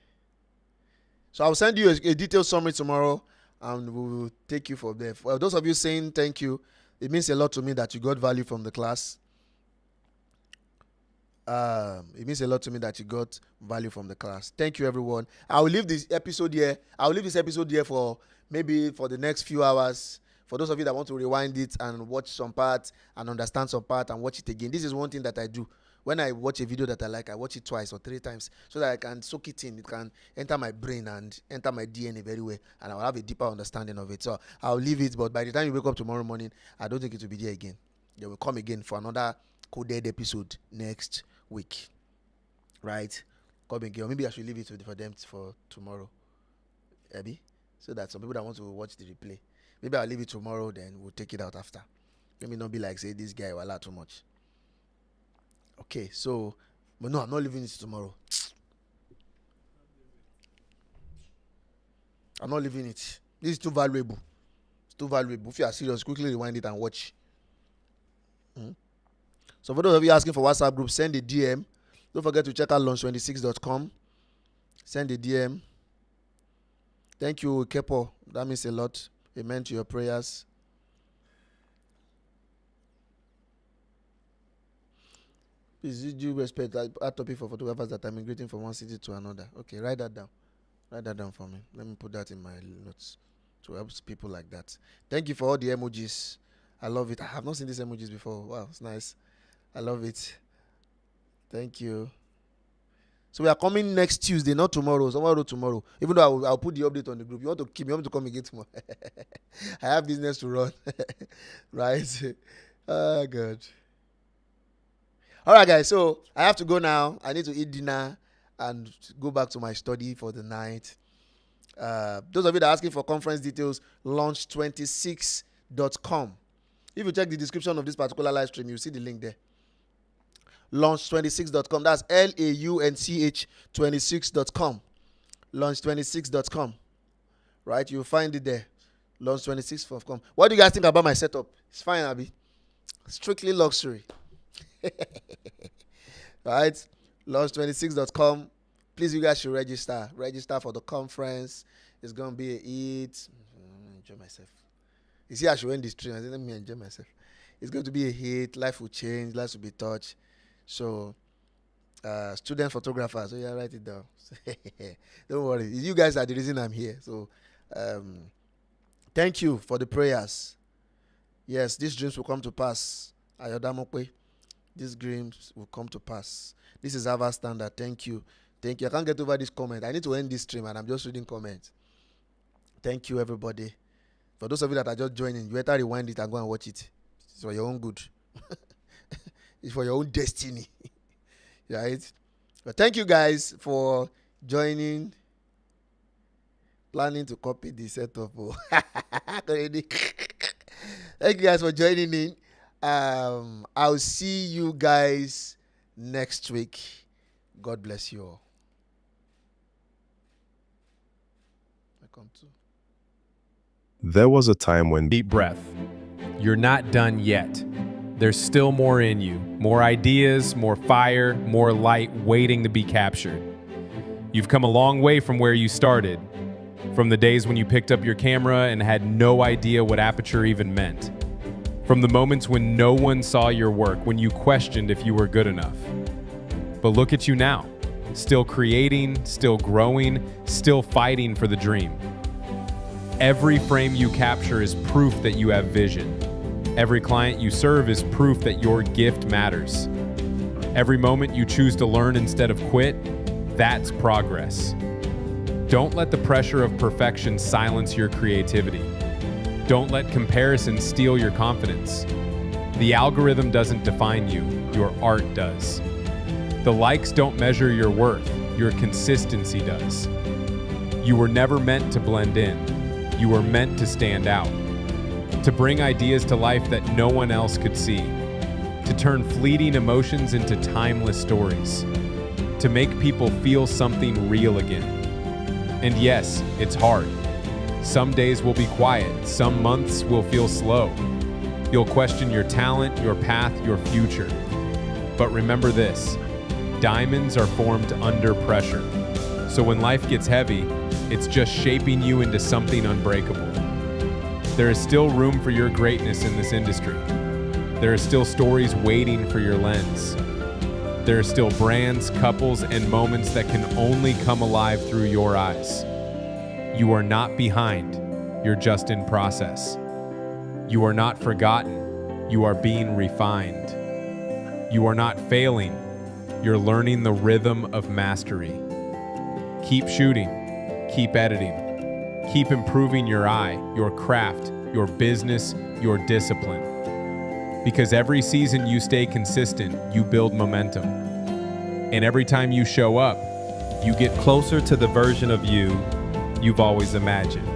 So I'll send you a detailed summary tomorrow, and we will take you from there. For those of you saying thank you, it means a lot to me that you got value from the class. It means a lot to me that you got value from the class. Thank you, everyone. I will leave this episode here. For maybe for the next few hours. For those of you that want to rewind it and watch some part and understand some part and watch it again. This is one thing that I do. When I watch a video that I like, I watch it 2 or 3 times so that I can soak it in. It can enter my brain and enter my DNA very well, and I will have a deeper understanding of it. So I'll leave it, but by the time you wake up tomorrow morning, I don't think it will be there again. They will come again for another coded episode next week. Right? Come again. Or maybe I should leave it for them for tomorrow. Abby? So that some people that want to watch the replay, maybe I'll leave it tomorrow, then we'll take it out after. Let me not be like, say, this guy will allow too much. Okay, so, but no, I'm not leaving it tomorrow. I'm not leaving it. This is too valuable. It's too valuable. If you are serious, quickly rewind it and watch. So for those of you asking for WhatsApp group, send a DM. Don't forget to check out launch26.com. Send a DM. Thank you, Kepo. That means a lot. Amen to your prayers. Please due respect. I topic for photographers that are migrating from one city to another. Okay, write that down. Write that down for me. Let me put that in my notes to help people like that. Thank you for all the emojis. I love it. I have not seen these emojis before. Wow, it's nice. I love it. Thank you. So we are coming next Tuesday, not tomorrow. Tomorrow. Even though I'll put the update on the group. You want to keep me? You want me to come again tomorrow? I have business to run. Right? Oh, God. All right, guys. So I have to go now. I need to eat dinner and go back to my study for the night. Those of you that are asking for conference details, launch26.com. If you check the description of this particular live stream, you'll see the link there. Launch26.com. That's LAUNCH 26.com. Launch26.com. Right? You'll find it there. Launch26.com. What do you guys think about my setup? It's fine, Abby. Strictly luxury. Right? Launch26.com. Please, you guys should register. Register for the conference. It's going to be a hit. Enjoy myself. You see, I should end this stream. I said, let me enjoy myself. It's going to be a hit. Life will change. Lives will be touched. So, student photographers. So, yeah, write it down. Don't worry. You guys are the reason I'm here. So, thank you for the prayers. Yes, these dreams will come to pass. Ayodamokwe. These dreams will come to pass. This is our standard. Thank you. Thank you. I can't get over this comment. I need to end this stream and I'm just reading comments. Thank you, everybody. For those of you that are just joining, you better rewind it and go and watch it. It's for your own good. It's for your own destiny. Right? But thank you guys for joining. Planning to copy the setup. Thank you guys for joining in. I'll see you guys next week. God bless you all. Welcome to. There was a time when Deep breath. You're not done yet. There's still more in you. More ideas, more fire, more light waiting to be captured. You've come a long way from where you started. From the days when you picked up your camera and had no idea what aperture even meant. From the moments when no one saw your work, when you questioned if you were good enough. But look at you now. Still creating, still growing, still fighting for the dream. Every frame you capture is proof that you have vision. Every client you serve is proof that your gift matters. Every moment you choose to learn instead of quit, that's progress. Don't let the pressure of perfection silence your creativity. Don't let comparison steal your confidence. The algorithm doesn't define you, your art does. The likes don't measure your worth, your consistency does. You were never meant to blend in. You were meant to stand out. To bring ideas to life that no one else could see. To turn fleeting emotions into timeless stories. To make people feel something real again. And yes, it's hard. Some days will be quiet, some months will feel slow. You'll question your talent, your path, your future. But remember this, diamonds are formed under pressure. So when life gets heavy, it's just shaping you into something unbreakable. There is still room for your greatness in this industry. There are still stories waiting for your lens. There are still brands, couples, and moments that can only come alive through your eyes. You are not behind, you're just in process. You are not forgotten, you are being refined. You are not failing, you're learning the rhythm of mastery. Keep shooting, keep editing, keep improving your eye, your craft, your business, your discipline. Because every season you stay consistent, you build momentum. And every time you show up, you get closer to the version of you you've always imagined.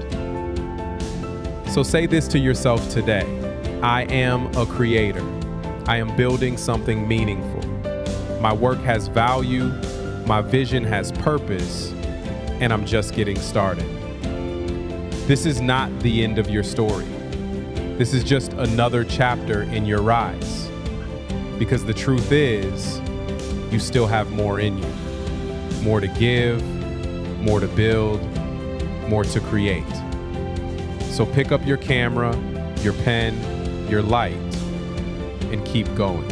So say this to yourself today. I am a creator. I am building something meaningful. My work has value, my vision has purpose, and I'm just getting started. This is not the end of your story. This is just another chapter in your rise. Because the truth is, you still have more in you. More to give, more to build, more to create. So pick up your camera, your pen, your light, and keep going.